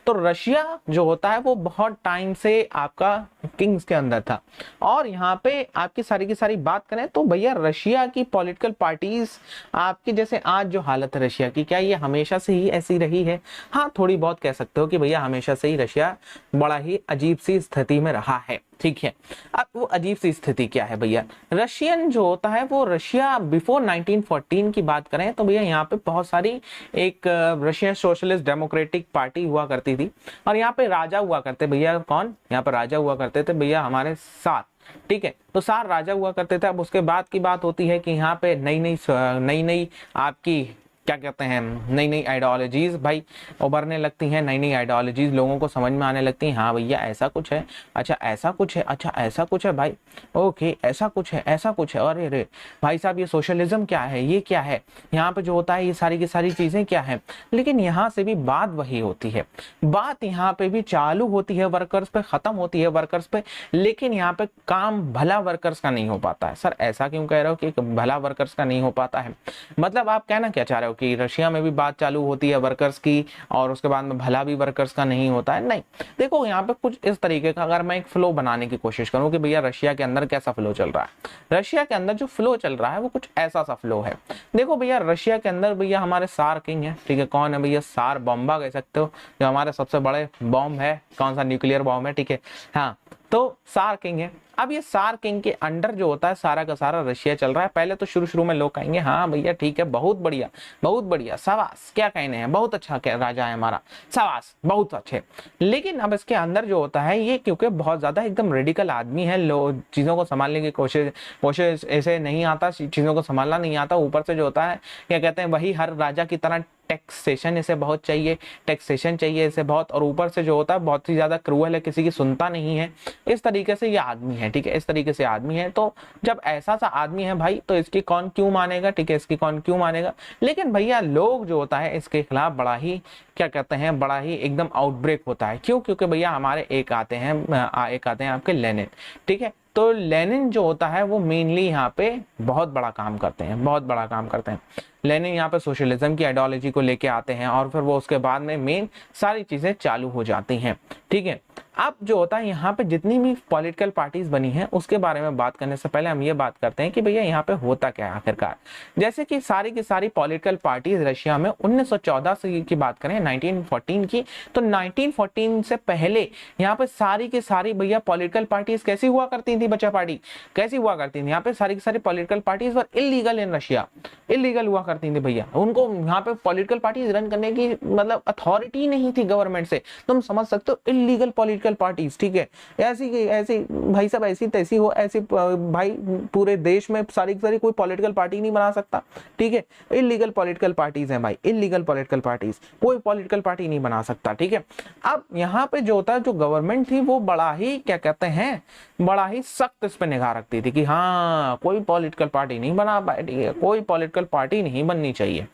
तो रशिया जो होता है वो बहुत टाइम से आपका किंग्स के अंदर था और यहाँ पे आपकी सारी की सारी बात करें तो भैया रशिया की पॉलिटिकल पार्टीज आपकी जैसे आज जो हालत है रशिया की, क्या ये हमेशा से ही ऐसी रही है? हाँ थोड़ी बहुत कह सकते हो कि भैया हमेशा से ही रशिया बड़ा ही अजीब सी स्थिति में रहा है। ठीक है। अब वो अजीब सी स्थिति क्या है भैया, रशियन जो होता है वो रशिया बिफोर 1914 की बात करें तो भैया यहाँ पे बहुत सारी एक रशियन सोशलिस्ट डेमोक्रेटिक पार्टी हुआ करती थी और यहाँ पे राजा हुआ करते भैया, कौन यहाँ पे राजा हुआ करते थे भैया, हमारे सार। ठीक है, तो सार राजा हुआ करते थे। अब उसके बाद की बात होती है कि यहाँ पे नई नई आपकी क्या कहते हैं, नई नई आइडियोलॉजीज भाई उभरने लगती हैं, नई नई आइडियोलॉजीज लोगों को समझ में आने लगती हैं। हाँ भैया ऐसा कुछ है, अच्छा ऐसा कुछ है, अच्छा ऐसा कुछ है भाई, ओके ऐसा कुछ है, ऐसा कुछ है, अरे रे भाई साहब ये सोशलिज्म क्या है, ये क्या है, यहाँ पे जो होता है ये सारी की सारी चीजें क्या है। लेकिन यहाँ से भी बात वही होती है, बात यहाँ पे भी चालू होती है वर्कर्स पे, खत्म होती है वर्कर्स पे, लेकिन यहाँ पे काम भला वर्कर्स का नहीं हो पाता है। सर ऐसा क्यों कह रहे हो कि भला वर्कर्स का नहीं हो पाता है, मतलब आप कहना क्या चाह रहे हो कि रशिया में भी बात चालू होती है वर्कर्स की और उसके बाद में भला भी वर्कर्स का नहीं होता है? नहीं, देखो यहाँ पे कुछ इस तरीके का अगर मैं एक फ्लो बनाने की कोशिश करूं कि भैया रशिया के अंदर कैसा फ्लो चल रहा है, रशिया के अंदर जो फ्लो चल रहा है वो कुछ ऐसा सा फ्लो है। देखो भैया रशिया के अंदर भैया हमारे सार किंग है, ठीक है, कौन है भैया, सार बॉम्बा कह सकते हो, जो हमारे सबसे बड़े बॉम्ब है, कौन सा, न्यूक्लियर बॉम्ब है, ठीक है, हाँ, तो सार किंग है। अब ये सार किंग के अंडर जो होता है सारा का सारा रशिया चल रहा है। पहले तो शुरू में लोग कहेंगे हाँ भैया ठीक है, बहुत बढ़िया, बहुत बढ़िया, शाबाश, क्या कहने हैं, बहुत अच्छा राजा है हमारा, शाबाश, बहुत अच्छे। लेकिन अब इसके अंदर जो होता है ये क्योंकि बहुत ज्यादा एकदम रेडिकल आदमी है, लोग चीजों को संभालने की कोशिश ऐसे नहीं आता, चीजों को संभालना नहीं आता, ऊपर से जो होता है क्या कहते हैं वही हर राजा की तरह टैक्सेशन इसे बहुत चाहिए, टैक्सेशन चाहिए इसे बहुत, और ऊपर से जो होता है बहुत ही ज्यादा क्रूअल है, किसी की सुनता नहीं है, इस तरीके से ये आदमी है, ठीक है, इस तरीके से आदमी है। तो जब ऐसा सा आदमी है भाई तो इसकी कौन क्यों मानेगा, ठीक है, इसकी कौन क्यों मानेगा। लेकिन भैया लोग जो होता है इसके खिलाफ बड़ा ही क्या कहते हैं, बड़ा ही एकदम आउटब्रेक होता है। क्यों? क्योंकि भैया हमारे एक आते हैं आपके लेनिन, ठीक है, तो लेनिन जो होता है वो मेनली यहाँ पे बहुत बड़ा काम करते हैं, बहुत बड़ा काम करते हैं। लेनिन यहाँ पे सोशलिज्म की आइडियोलॉजी को लेके आते हैं और फिर वो उसके बाद में मेन सारी चीजें चालू हो जाती हैं, ठीक है। अब जो होता है यहाँ पे जितनी भी पॉलिटिकल पार्टीज बनी हैं उसके बारे में बात करने से पहले हम ये बात करते हैं कि भैया यहाँ पे होता क्या है आखिरकार। जैसे कि सारी की सारी पॉलिटिकल पार्टीज रशिया में 1914 से की बात करें 1914 की, तो 1914 से पहले यहाँ पे सारी की सारी भैया पॉलिटिकल पार्टीज कैसी हुआ करती थी, बच्चा पार्टी कैसी हुआ करती थी, यहाँ पे सारी की सारी political parties were illegal in Russia, illegal हुआ करती थी भैया। उनको यहाँ पे पॉलिटिकल पार्टीज रन करने की मतलब अथॉरिटी नहीं थी गवर्नमेंट से, तुम समझ सकते हो, इलीगल पॉलिटिकल पार्टीज, ठीक है, ऐसी भाई सब ऐसी तैसी हो, ऐसी भाई पूरे देश में सारी की सारी कोई पॉलिटिकल पार्टी नहीं बना सकता, ठीक है, इलीगल पॉलिटिकल पार्टीज हैं भाई, इलीगल पॉलिटिकल पार्टीज, कोई पॉलिटिकल पार्टी नहीं बना सकता, ठीक है। अब यहाँ पे जो होता है जो गवर्नमेंट थी वो बड़ा ही क्या कहते हैं, बड़ा ही सख्त इस पे निगाह रखती थी कि हाँ कोई पॉलिटिकल पार्टी नहीं बना पाए, ठीक है, कोई पॉलिटिकल पार्टी नहीं बननी चाहिए।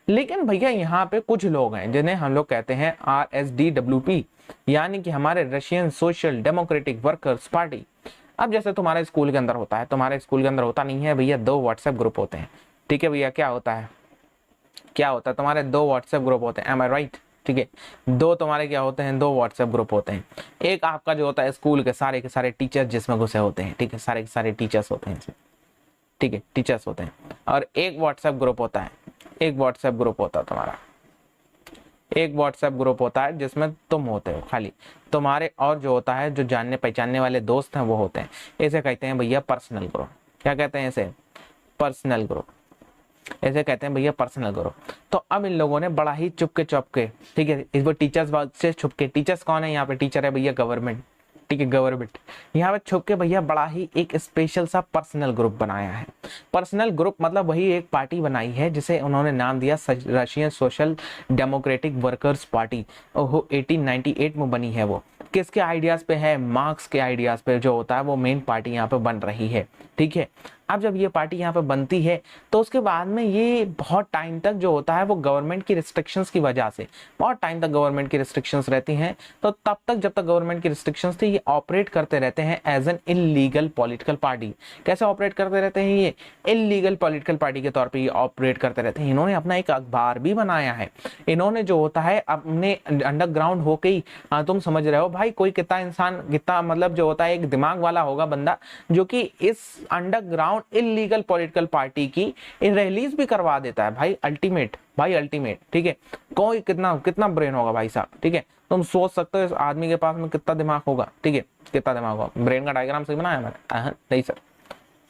लेकिन भैया यहाँ पे कुछ लोग हैं जिन्हें हम लोग कहते हैं RSDWP, यानी कि हमारे Russian social democratic workers party. अब जैसे तुम्हारे स्कूल के अंदर होता है, तुम्हारे स्कूल के अंदर होता नहीं है भैया, 2 व्हाट्सएप ग्रुप होते हैं, ठीक है भैया, क्या होता है, क्या होता है, तुम्हारे 2 व्हाट्सएप ग्रुप होते हैं, एम आई राइट, ठीक है, 2 तुम्हारे क्या होते हैं, 2 व्हाट्सएप ग्रुप होते हैं। एक आपका जो होता है स्कूल के सारे टीचर्स जिसमें घुसे होते हैं, ठीक है, सारे के सारे टीचर्स होते हैं, ठीक है, टीचर्स होते हैं। और एक व्हाट्सएप ग्रुप होता है, एक व्हाट्सएप ग्रुप होता है तुम्हारा, एक व्हाट्सएप ग्रुप होता है जिसमें तुम होते हो खाली, तुम्हारे और जो होता है जो जानने पहचानने वाले दोस्त हैं वो होते हैं। इसे कहते हैं भैया पर्सनल ग्रुप। क्या कहते हैं इसे? पर्सनल ग्रुप, ऐसे कहते हैं भैया पर्सनल ग्रुप। तो अब इन लोगों ने बड़ा ही चुपके, ठीक है, इस वो टीचर्स से छुपके, टीचर्स कौन है यहाँ पे, टीचर है भैया गवर्नमेंट, ठीक है, गवर्नमेंट, यहाँ पे छुप के भैया बड़ा ही एक स्पेशल सा पर्सनल ग्रुप बनाया है। पर्सनल ग्रुप मतलब वही एक पार्टी बनाई है जिसे उन्होंने नाम दिया Russian social democratic workers party. ओहो 1898 में बनी है वो। किसके आइडियाज पे है? मार्क्स के आइडियाज पे जो होता है वो मेन पार्टी यहाँ पे बन रही है, ठीक है। अब जब ये पार्टी यहाँ पे बनती है तो उसके बाद में ये बहुत टाइम तक जो होता है वो गवर्नमेंट की रिस्ट्रिक्शंस की वजह से, बहुत टाइम तक गवर्नमेंट की रिस्ट्रिक्शंस रहती हैं, तो तब तक जब तक गवर्नमेंट की रिस्ट्रिक्शंस थी ये ऑपरेट करते रहते हैं as an illegal political party. कैसे ऑपरेट करते रहते हैं? ये इलीगल पॉलिटिकल पार्टी के तौर पर ये ऑपरेट करते रहते हैं। इन्होंने अपना एक अखबार भी बनाया है, इन्होंने जो होता है अपने अंडरग्राउंड होके ही, तुम समझ रहे हो भाई कोई कितना इंसान, कितना मतलब जो होता है एक दिमाग वाला होगा बंदा जो कि इस अंडरग्राउंड इलीगल पॉलिटिकल पार्टी की रिलीज भी करवा देता है भाई, अल्टीमेट भाई, अल्टीमेट, ठीक है, कोई कितना ब्रेन होगा भाई साहब, ठीक है, तुम सोच सकते हो इस आदमी के पास में कितना दिमाग होगा, ठीक है, कितना दिमाग होगा। ब्रेन का डायग्राम सही बनाया मैंने? नहीं सर,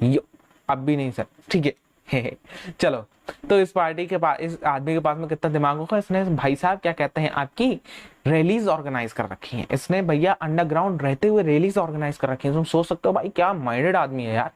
यो अब भी नहीं सर, ठीक है। चलो, तो इस पार्टी के पास, इस आदमी के पास में कितना दिमाग होगा, इसने भाई साहब क्या कहते हैं आपकी रैलीज ऑर्गेनाइज कर रखी हैं। इसने भैया अंडरग्राउंड रहते हुए रैलीज ऑर्गेनाइज कर रखी हैं। तुम सोच सकते हो भाई क्या माइंडेड आदमी है यार।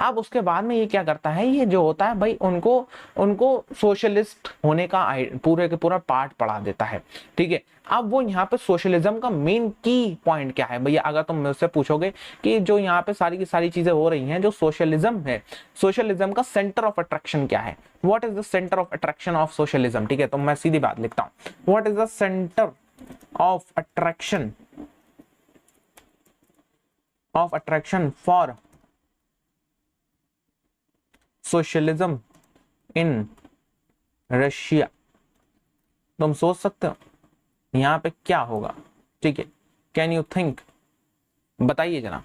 अब उसके बाद में ये क्या करता है, ये जो होता है भाई उनको उनको सोशलिस्ट होने का पूरे के पूरा पार्ट पढ़ा देता है, ठीक है। अब वो यहाँ पे सोशलिज्म का मेन की पॉइंट क्या है भैया, अगर तुम मुझसे पूछोगे कि जो यहाँ पे सारी की सारी चीजें हो रही हैं, जो सोशलिज्म है, सोशलिज्म का सेंटर ऑफ अट्रैक्शन क्या है, what is the centre of attraction of socialism, ठीक है। तो मैं सीधी बात लिखता हूँ, what is the centre of attraction for socialism in Russia। तुम सोच सकते हो यहां पे क्या होगा, ठीक है। कैन यू थिंक, बताइए जनाब,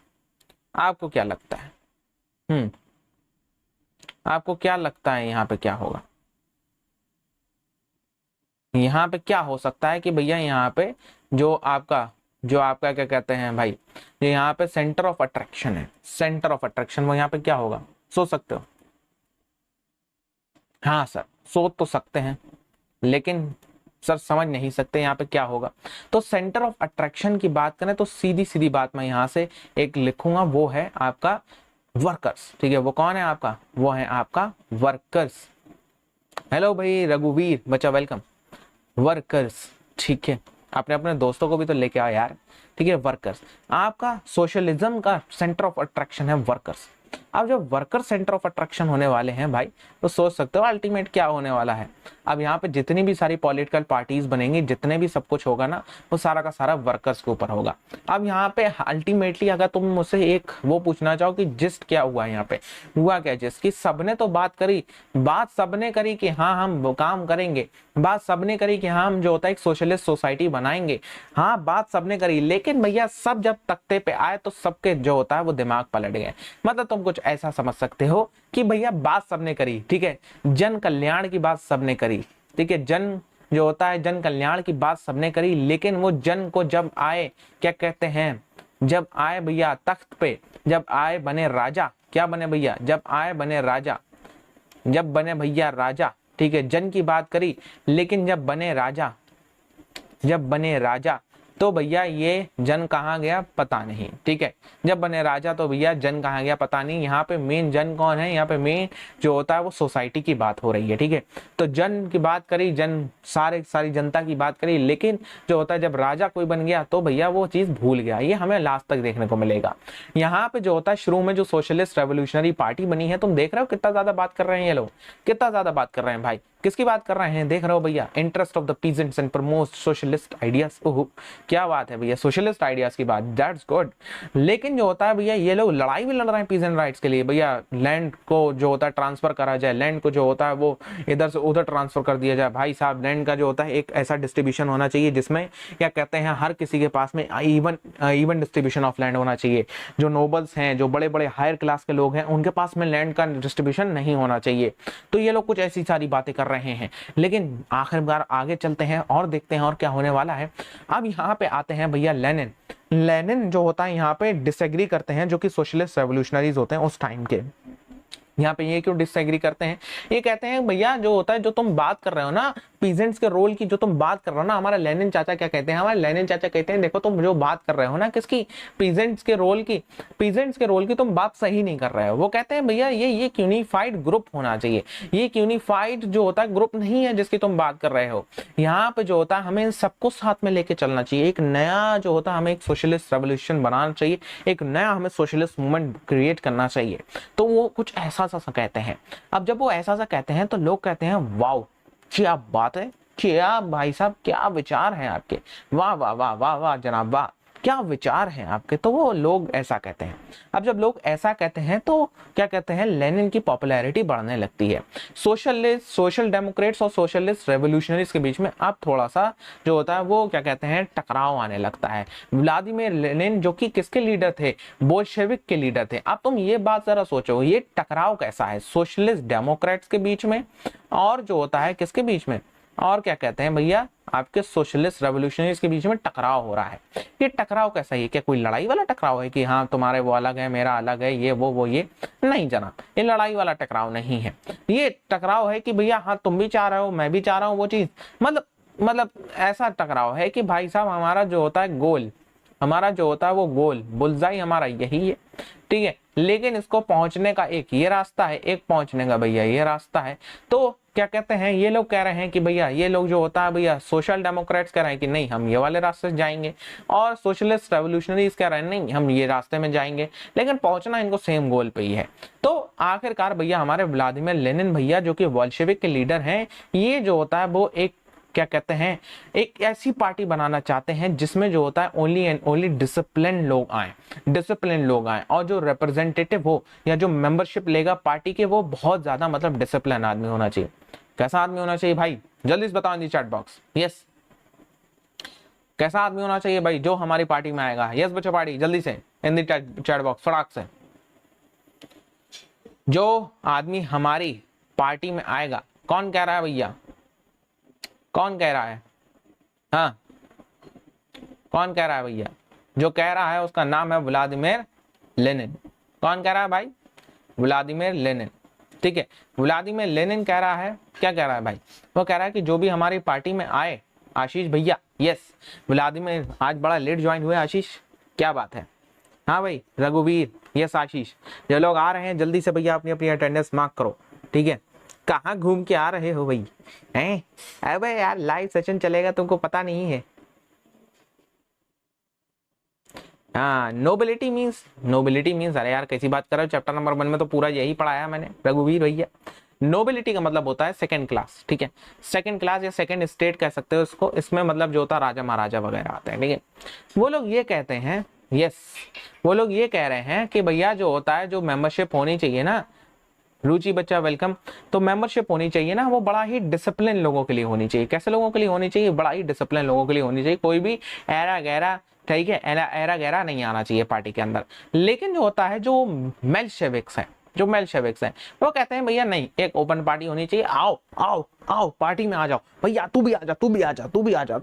आपको क्या लगता है? आपको क्या लगता है यहां पे क्या होगा? यहाँ पे क्या हो सकता है कि भैया यहाँ पे जो आपका क्या कहते हैं भाई, जो यहाँ पे सेंटर ऑफ अट्रैक्शन है, सेंटर ऑफ अट्रैक्शन, वो यहाँ पे क्या होगा, सोच सकते हो? हाँ सर, सोच तो सकते हैं, लेकिन सर समझ नहीं सकते यहाँ पे क्या होगा। तो सेंटर ऑफ अट्रैक्शन की बात करें तो सीधी सीधी बात मैं यहाँ से एक लिखूंगा, वो है आपका वर्कर्स, ठीक है। वो कौन है आपका? वो है आपका वर्कर्स। हेलो भाई रघुवीर बच्चा, वेलकम। वर्कर्स, ठीक है, आपने अपने दोस्तों को भी तो लेके आओ यार, ठीक है। वर्कर्स, आपका सोशलिज्म का सेंटर ऑफ अट्रैक्शन है वर्कर्स। अब जब वर्कर सेंटर ऑफ अट्रैक्शन होने वाले हैं भाई, तो सोच सकते हो अल्टीमेट क्या होने वाला है। अब यहाँ पे जितनी भी सारी पॉलिटिकल पार्टीज बनेंगी, जितने भी सब कुछ होगा ना, वो सारा का सारा वर्कर्स के ऊपर होगा। अब यहाँ पे अल्टीमेटली अगर तुम मुझसे एक वो पूछना चाहो कि जिस्ट क्या हुआ, यहाँ पे हुआ क्या जिस्ट की सबने तो बात करी, बात सबने करी कि हाँ हम काम करेंगे, बात सबने करी कि हाँ हम जो होता है एक सोशलिस्ट सोसाइटी बनाएंगे, हाँ बात सबने करी, लेकिन भैया सब जब तख्ते पे आए तो सबके जो होता है वो दिमाग पलट गए। मतलब तुम कुछ ऐसा समझ सकते हो कि भैया बात सबने करी, ठीक है, जन कल्याण की बात सबने करी, ठीक है, जन जो होता है जन कल्याण की बात सबने करी, लेकिन वो जन को जब आए क्या कहते हैं, जब आए भैया तख्त पे, जब आए बने राजा, क्या बने भैया, जब आए बने राजा, जब बने भैया राजा, ठीक है, जन की बात करी, लेकिन जब बने राजा, जब बने राजा तो भैया ये जन कहाँ गया पता नहीं, ठीक है। जब बने राजा तो भैया जन कहाँ गया पता नहीं। यहाँ पे मेन जन कौन है, यहाँ पे मेन जो होता है वो सोसाइटी की बात हो रही है, ठीक है। तो जन की बात करी, जन सारी जनता की बात करी, लेकिन जो होता है जब राजा कोई बन गया तो भैया वो चीज भूल गया। ये हमें लास्ट तक देखने को मिलेगा। यहाँ पे जो होता है शुरू में जो सोशलिस्ट रेवोल्यूशनरी पार्टी बनी है, तुम देख रहे हो कितना ज्यादा बात कर रहे हैं ये लोग, कितना ज्यादा बात कर रहे हैं भाई, किसकी बात कर रहे हैं देख रहे हो भैया, interest of the peasants and promote socialist ideas. ओह क्या बात है भैया, सोशलिस्ट आइडियाज की बात, दैट्स गुड। लेकिन जो होता है भैया ये लोग लड़ाई भी लड़ रहे हैं पीजेंट राइट्स के लिए, भैया लैंड को जो होता है ट्रांसफर करा जाए, लैंड को जो होता है वो इधर से उधर ट्रांसफर कर दिया जाए। भाई साहब लैंड का जो होता है एक ऐसा डिस्ट्रीब्यूशन होना चाहिए जिसमें क्या कहते हैं हर किसी के पास में इवन डिस्ट्रीब्यूशन ऑफ लैंड होना चाहिए। जो नोबल्स हैं, जो बड़े बड़े हायर क्लास के लोग हैं, उनके पास में लैंड का डिस्ट्रीब्यूशन नहीं होना चाहिए। तो ये लोग कुछ ऐसी सारी बातें कर रहे हैं, लेकिन आखिरकार आगे चलते हैं और देखते हैं और क्या होने वाला है। अब यहाँ पे आते हैं भैया लेनिन। लेनिन जो होता है यहाँ पे डिसएग्री करते हैं, जो कि सोशलिस्ट रेवोल्यूशनरीज होते हैं उस टाइम के। यहाँ पे ये क्यों डिसएग्री करते हैं, ये कहते हैं भैया जो होता है जो तुम बात कर रहे हो ना पीजेंट्स के रोल की, जो तुम बात कर रहे हो ना, हमारा लेनिन चाचा क्या कहते हैं, हमारे लेनिन चाचा कहते हैं देखो तुम जो बात कर रहे हो ना किसकी, पीजेंट्स के रोल की तुम बात सही नहीं कर रहे हो। वो कहते हैं भैया ये यूनिफाइड ग्रुप होना चाहिए, ये यूनिफाइड जो होता है ग्रुप नहीं है जिसकी तुम बात कर रहे हो। यहाँ पे जो होता है हमें सबको साथ में लेके चलना चाहिए, एक नया जो होता है हमें एक सोशलिस्ट रेवोल्यूशन बनाना चाहिए, एक नया हमें सोशलिस्ट मूवमेंट क्रिएट करना चाहिए। तो वो कुछ ऐसा सा कहते हैं। अब जब वो ऐसा सा कहते हैं तो लोग कहते हैं वाओ क्या बात है, क्या भाई साहब क्या विचार हैं आपके, वाह वाह वाह वाह वाह जनाब वाह, क्या विचार हैं आपके। तो वो लोग ऐसा कहते हैं। अब जब लोग ऐसा कहते हैं तो क्या कहते हैं, लेनिन की पॉपुलैरिटी बढ़ने लगती है। सोशलिस्ट, सोशल डेमोक्रेट्स और सोशलिस्ट रेवोल्यूशनरीज के बीच में अब थोड़ा सा जो होता है वो क्या कहते हैं टकराव आने लगता है। व्लादिमीर लेनिन जो कि किसके लीडर थे, बोल्शेविक के लीडर थे। अब तुम ये बात जरा सोचो, ये टकराव कैसा है सोशलिस्ट डेमोक्रेट्स के बीच में और जो होता है किसके बीच में, और क्या कहते हैं भैया आपके सोशलिस्ट रेवोल्यूशनरीज के बीच में टकराव हो रहा है। ये टकराव कैसा है? क्या कोई लड़ाई वाला टकराव है कि हाँ तुम्हारे वो अलग है मेरा अलग है ये वो ये? नहीं जनाब, ये लड़ाई वाला टकराव नहीं है। ये टकराव है कि भैया हाँ तुम भी चाह रहे हो मैं भी चाह रहा हूँ वो चीज, मतलब ऐसा टकराव है कि भाई साहब हमारा जो होता है गोल, हमारा जो होता है वो गोल बुलजाई हमारा यही है, ठीक है, लेकिन इसको पहुंचने का एक ये रास्ता है, एक पहुंचने का भैया ये रास्ता है। तो क्या कहते हैं ये लोग कह रहे हैं कि भैया ये लोग जो होता है भैया सोशल डेमोक्रेट्स कह रहे हैं कि नहीं हम ये वाले रास्ते से जाएंगे, और सोशलिस्ट रेवोल्यूशनरीज कह रहे हैं नहीं हम ये रास्ते में जाएंगे, लेकिन पहुंचना इनको सेम गोल पे ही है। तो आखिरकार भैया हमारे व्लादिमीर लेनिन भैया जो कि बोल्शेविक के लीडर हैं, ये जो होता है वो एक क्या कहते हैं एक ऐसी पार्टी बनाना चाहते हैं जिसमें जो होता है ओनली एंड ओनली डिसिप्लिन लोग आए, और जो रिप्रेजेंटेटिव हो या जो मेंबरशिप लेगा पार्टी के वो बहुत ज्यादा मतलब डिसिप्लिन आदमी होना चाहिए। कैसा आदमी होना चाहिए भाई जल्दी से बताओ इन दी चैट बॉक्स। यस, कैसा आदमी होना चाहिए भाई जो हमारी पार्टी में आएगा? यस बच्चों पार्टी जल्दी से इन दी चैट बॉक्स फटाक से। जो आदमी हमारी पार्टी में आएगा कौन कह रहा है भैया? कौन कह रहा है? हाँ कौन कह रहा है भैया? जो कह रहा है उसका नाम है व्लादिमीर लेनिन। कौन कह रहा है भाई? व्लादिमीर लेनिन, ठीक है। व्लादिमीर लेनिन कह रहा है, क्या कह रहा है भाई? वो कह रहा है कि जो भी हमारी पार्टी में आए, आशीष भैया, यस व्लादिमीर आज बड़ा लेट ज्वाइन हुए आशीष, क्या बात है? हाँ भाई रघुवीर, यस आशीष, जो लोग आ रहे हैं जल्दी से भैया अपनी अपनी अटेंडेंस मार्क करो, ठीक है। कहाँ घूम के आ रहे हो भाई? हैं? अबे यार लाइव सेशन चलेगा तुमको पता नहीं है। हाँ नोबिलिटी मीन्स अरे यार कैसी बात कर रहे हो, चैप्टर नंबर 1 में तो पूरा यही पढ़ाया मैंने रघुवीर भैया। नोबिलिटी का मतलब होता है सेकंड क्लास, ठीक है, सेकंड क्लास या सेकंड स्टेट कह सकते हो इसको। इसमें मतलब जो होता है राजा महाराजा वगैरह आते हैं, ठीक है। वो लोग ये कहते हैं, यस वो लोग ये कह रहे हैं कि भैया जो होता है जो मेंबरशिप होनी चाहिए ना, रुचि बच्चा वेलकम, तो मेंबरशिप होनी चाहिए ना वो बड़ा ही डिसिप्लिन लोगों के लिए होनी चाहिए। कैसे लोगों के लिए होनी चाहिए? बड़ा ही डिसिप्लिन लोगों के लिए होनी चाहिए। कोई भी ऐरा गैरा, ठीक है, ऐरा गैरा नहीं आना चाहिए पार्टी के अंदर। लेकिन जो होता है जो मेल्शेविक्स है वो कहते हैं भैया नहीं, एक ओपन पार्टी होनी चाहिए, आओ आओ आओ पार्टी में आ जाओ भैया, तू भी आ जा,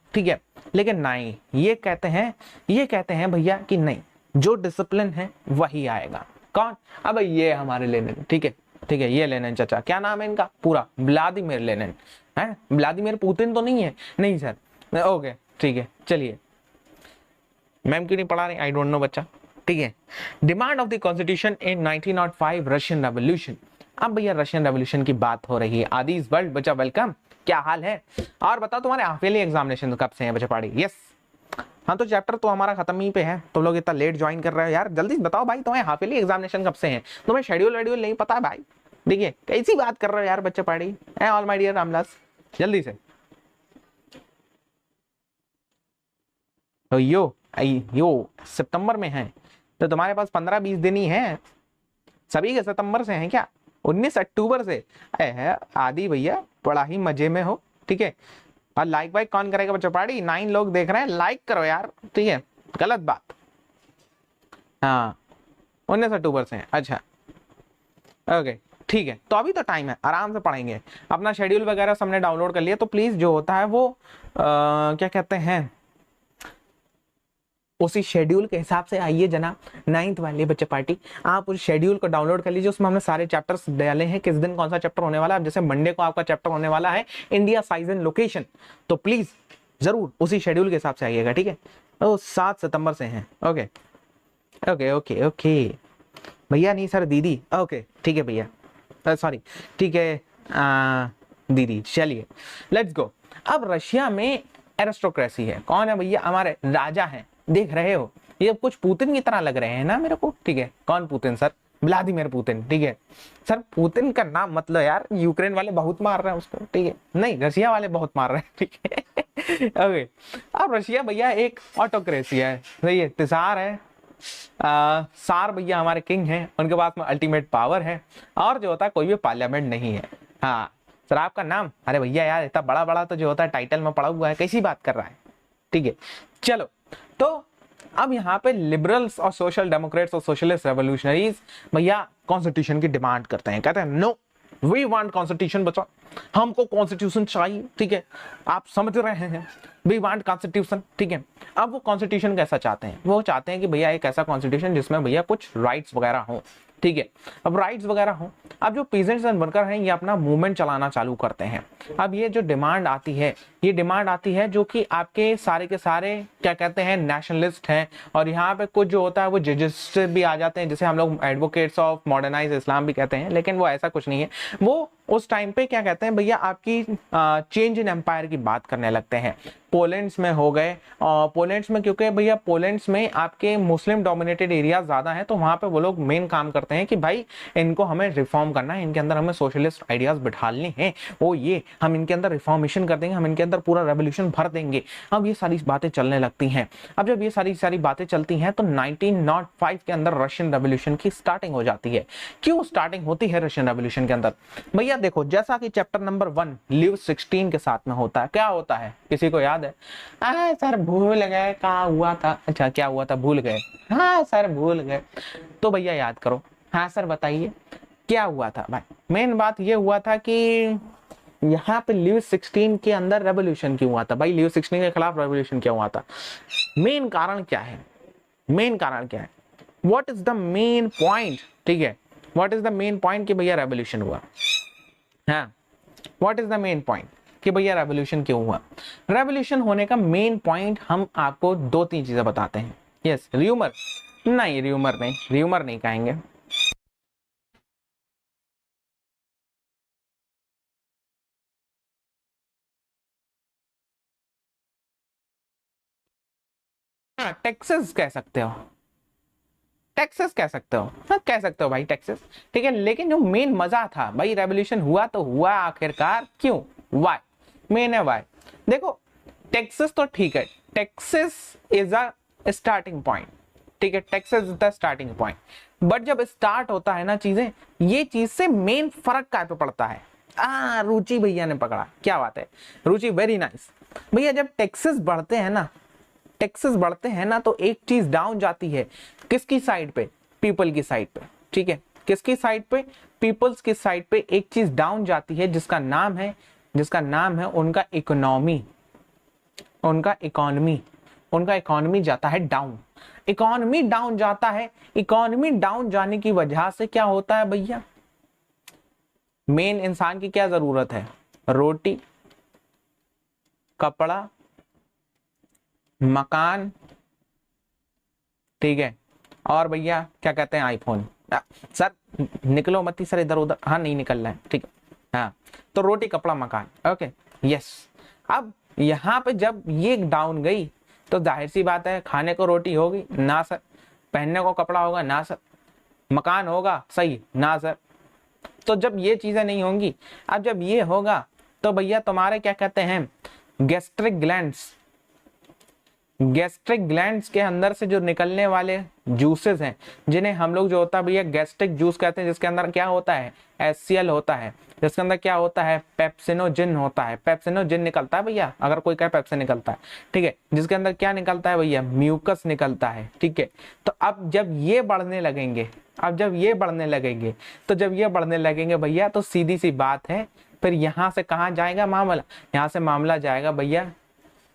ठीक है। लेकिन नहीं, ये कहते हैं भैया कि नहीं, जो डिसिप्लिन है वही आएगा। कौन? अब ये हमारे लेनिन, ठीक है, ये लेनिन चाचा, क्या नाम है इनका पूरा? व्लादिमीर लेनिन है। व्लादिमीर पुतिन तो नहीं है? नहीं सर, ओके ठीक है चलिए। मैम क्यों नहीं पढ़ा रही? आई डोंट नो बच्चा, ठीक है। Demand of the constitution in 1905 Russian revolution. अब भैया रशियन रेवोल्यूशन की बात हो रही है। आदिज वर्ल्ड बच्चा वेलकम, क्या हाल है? और बताओ तुम्हारे हाफ ईयरली एग्जामिनेशन कब से हैं बच्चा पाड़ी? यस हाँ, तो चैप्टर तो हमारा खत्म ही पे है, तुम लोग इतना लेट ज्वाइन कर रहे हो यार। जल्दी बताओ भाई तुम्हें हाफ ईयरली एग्जामिनेशन कब से हैं? तुम्हें शेड्यूल नहीं पता है भाई? देखिए कैसी बात कर रहे हो यार बच्चे पाड़ी, ऑल माय डियर रामदास, जल्दी से। तो यो सितंबर में है तो तुम्हारे पास 15-20 दिन ही है। सभी के सितंबर से हैं क्या? 19 अक्टूबर से है आदि भैया, बड़ा ही मजे में हो, ठीक है। और लाइक वाइक कौन करेगा बच्चों? पार्टी 9 लोग देख रहे हैं, लाइक करो यार, ठीक है, गलत बात। हाँ 19 अक्टूबर से है, अच्छा ओके ठीक है। तो अभी तो टाइम है, आराम से पढ़ेंगे। अपना शेड्यूल वगैरह सबने डाउनलोड कर लिया तो प्लीज जो होता है वो क्या कहते हैं उसी शेड्यूल के हिसाब से आइए जनाब। 9th वाले बच्चे पार्टी, आप उस शेड्यूल को डाउनलोड कर लीजिए, उसमें हमने सारे चैप्टर्स डाले हैं, किस दिन कौन सा चैप्टर होने वाला है। जैसे मंडे को आपका चैप्टर होने वाला है इंडिया साइज एंड लोकेशन, तो प्लीज जरूर उसी शेड्यूल के हिसाब से आइएगा, ठीक है। तो 7 सितंबर से हैं, ओके ओके ओके ओके भैया, नहीं सर दीदी, ओके ठीक है भैया, सॉरी ठीक है दीदी। चलिए लेट्स गो। अब रशिया में एरिस्टोक्रेसी है, कौन है भैया? हमारे राजा हैं, देख रहे हो ये कुछ पुतिन की तरह लग रहे हैं ना मेरे को, ठीक है। कौन पुतिन? सर व्लादिमीर पुतिन, ठीक है। सर पुतिन का नाम मतलब यार, यूक्रेन वाले बहुत मार रहे हैं उसको, ठीक है, नहीं रशिया वाले बहुत मार रहे हैं, ठीक है ओके। अब रशिया भैया एक ऑटोक्रेसी है, सही है, तिसार है, सार भैया हमारे किंग हैं, उनके पास में अल्टीमेट पावर है, और जो होता है कोई भी पार्लियामेंट नहीं है। हाँ सर आपका नाम? अरे भैया यार इतना बड़ा बड़ा तो जो होता है टाइटल में पड़ा हुआ है, कैसी बात कर रहा है, ठीक है। चलो तो अब यहाँ पे लिबरल्स और सोशल डेमोक्रेट्स और सोशलिस्ट रेवोल्यूशनरीज भैया कॉन्स्टिट्यूशन की डिमांड करते हैं, कहते हैं नो वी वांट कॉन्स्टिट्यूशन बच्चों, हमको कॉन्स्टिट्यूशन चाहिए, ठीक है, आप समझ रहे हैं, वी वांट कॉन्स्टिट्यूशन, ठीक है। अब वो कॉन्स्टिट्यूशन कैसा चाहते हैं, वो चाहते हैं कि भैया एक ऐसा कॉन्स्टिट्यूशन जिसमें भैया कुछ राइट्स वगैरह हो, ठीक है। अब राइट्स वगैरह हो, अब जो पीजेंट्स एंड वर्कर हैं ये अपना मूवमेंट चलाना चालू करते हैं। अब ये जो डिमांड आती है, ये डिमांड आती है जो कि आपके सारे के सारे क्या कहते हैं नेशनलिस्ट हैं, और यहाँ पे कुछ जो होता है वो जजेस से भी आ जाते हैं, जिसे हम लोग एडवोकेट्स ऑफ मॉडर्नाइज इस्लाम भी कहते हैं, लेकिन वो ऐसा कुछ नहीं है। वो उस टाइम पे क्या कहते हैं भैया, आपकी चेंज इन एम्पायर की बात करने लगते हैं। पोलैंड्स में हो गए, पोलैंड्स में, क्योंकि भैया पोलैंड्स में आपके मुस्लिम डोमिनेटेड एरिया ज्यादा है, तो वहां पे वो लोग मेन काम करते हैं कि भाई इनको हमें रिफॉर्म करना है, इनके अंदर हमें सोशलिस्ट आइडियाज बिठालने हैं, वो ये हम इनके अंदर रिफॉर्मेशन कर देंगे, हम इनके अंदर पूरा रेवोल्यूशन भर देंगे। अब ये सारी बातें चलने लगती हैं। अब जब ये सारी बातें चलती हैं तो 1905 के अंदर रशियन रेवोल्यूशन की स्टार्टिंग हो जाती है। क्यों स्टार्टिंग होती है रशियन रेवोल्यूशन के अंदर भैया? देखो, जैसा कि चैप्टर नंबर 1 लीव 16 के साथ में होता है, क्या होता है किसी को याद है? सर भूल गए, क्या हुआ था? अच्छा, क्या हुआ था, भूल गए? हाँ सर भूल गए, तो भैया याद करो। हाँ सर बताइए क्या हुआ था भाई? मेन बात ये हुआ था कि यहाँ पे लीव 16 के अंदर रेवोल्यूशन क्यों हुआ था भाई? लीव 16 के खिलाफ रेवोल्यूशन क्यों हुआ था? मेन कारण क्या है? मेन कारण क्या है? What is the main point? ठीक है, what is the main point कि भैया रेवोल्यूशन हुआ? हाँ, what is the main point कि भैया रेवोल्यूशन क्यों हुआ? रेवोल्यूशन होने का मेन पॉइंट हम आपको 2-3 चीजें बताते हैं। यस, र्यूमर नहीं, र्यूमर नहीं, र्यूमर नहीं कहेंगे। हाँ, टेक्सास कह सकते हो, टेक्सास कह सकते हो, हाँ कह सकते हो भाई टेक्सास, ठीक है। लेकिन जो मेन मजा था भाई, रेवोल्यूशन हुआ तो हुआ आखिरकार क्यों? वाई, मेन है वाई। देखो, टेक्सास तो ठीक है, Texas is a starting point, ठीक है, Texas is the starting point. But जब स्टार्ट होता है ना चीजें, ये चीज से मेन फर्क क्या पे पड़ता है? रुचि भैया ने पकड़ा, क्या बात है रुचि, वेरी नाइस भैया। जब टैक्सेस बढ़ते हैं ना, टैक्सेस बढ़ते हैं ना, तो एक चीज डाउन जाती है, किसकी साइड पे? पीपल की साइड पे, ठीक है। किसकी साइड पे? पीपल्स की साइड पे एक चीज डाउन जाती है, जिसका नाम है उनका इकोनॉमी, उनका इकोनॉमी जाता है डाउन। इकोनॉमी डाउन जाता है, इकोनॉमी डाउन जाने की वजह से क्या होता है भैया? मेन इंसान की क्या जरूरत है? रोटी, कपड़ा, मकान, ठीक है, और भैया क्या कहते हैं, आईफोन। सर निकलो मत सर इधर उधर, हाँ नहीं निकल रहा है, ठीक है। हाँ, तो रोटी, कपड़ा, मकान, ओके, यस। अब यहाँ पे जब ये डाउन गई तो जाहिर सी बात है, खाने को रोटी होगी ना सर, पहनने को कपड़ा होगा ना सर, मकान होगा सही ना सर। तो जब ये चीजें नहीं होंगी, अब जब ये होगा तो भैया तुम्हारे क्या कहते हैं, गैस्ट्रिक ग्लैंड्स के अंदर से जो निकलने वाले जूसेस हैं, जिन्हें हम लोग जो होता है भैया गैस्ट्रिक जूस कहते हैं, जिसके अंदर क्या होता है? HCl होता है, जिसके अंदर क्या होता है? पेप्सिनोजिन होता है, पेप्सिनोजिन निकलता है भैया, अगर कोई कहे पेप्सिन निकलता है, ठीक है। जिसके अंदर क्या निकलता है भैया? म्यूकस निकलता है, ठीक है। तो अब जब ये बढ़ने लगेंगे, तो जब ये बढ़ने लगेंगे भैया, तो सीधी सी बात है, फिर यहाँ से कहाँ जाएगा मामला? यहाँ से मामला जाएगा भैया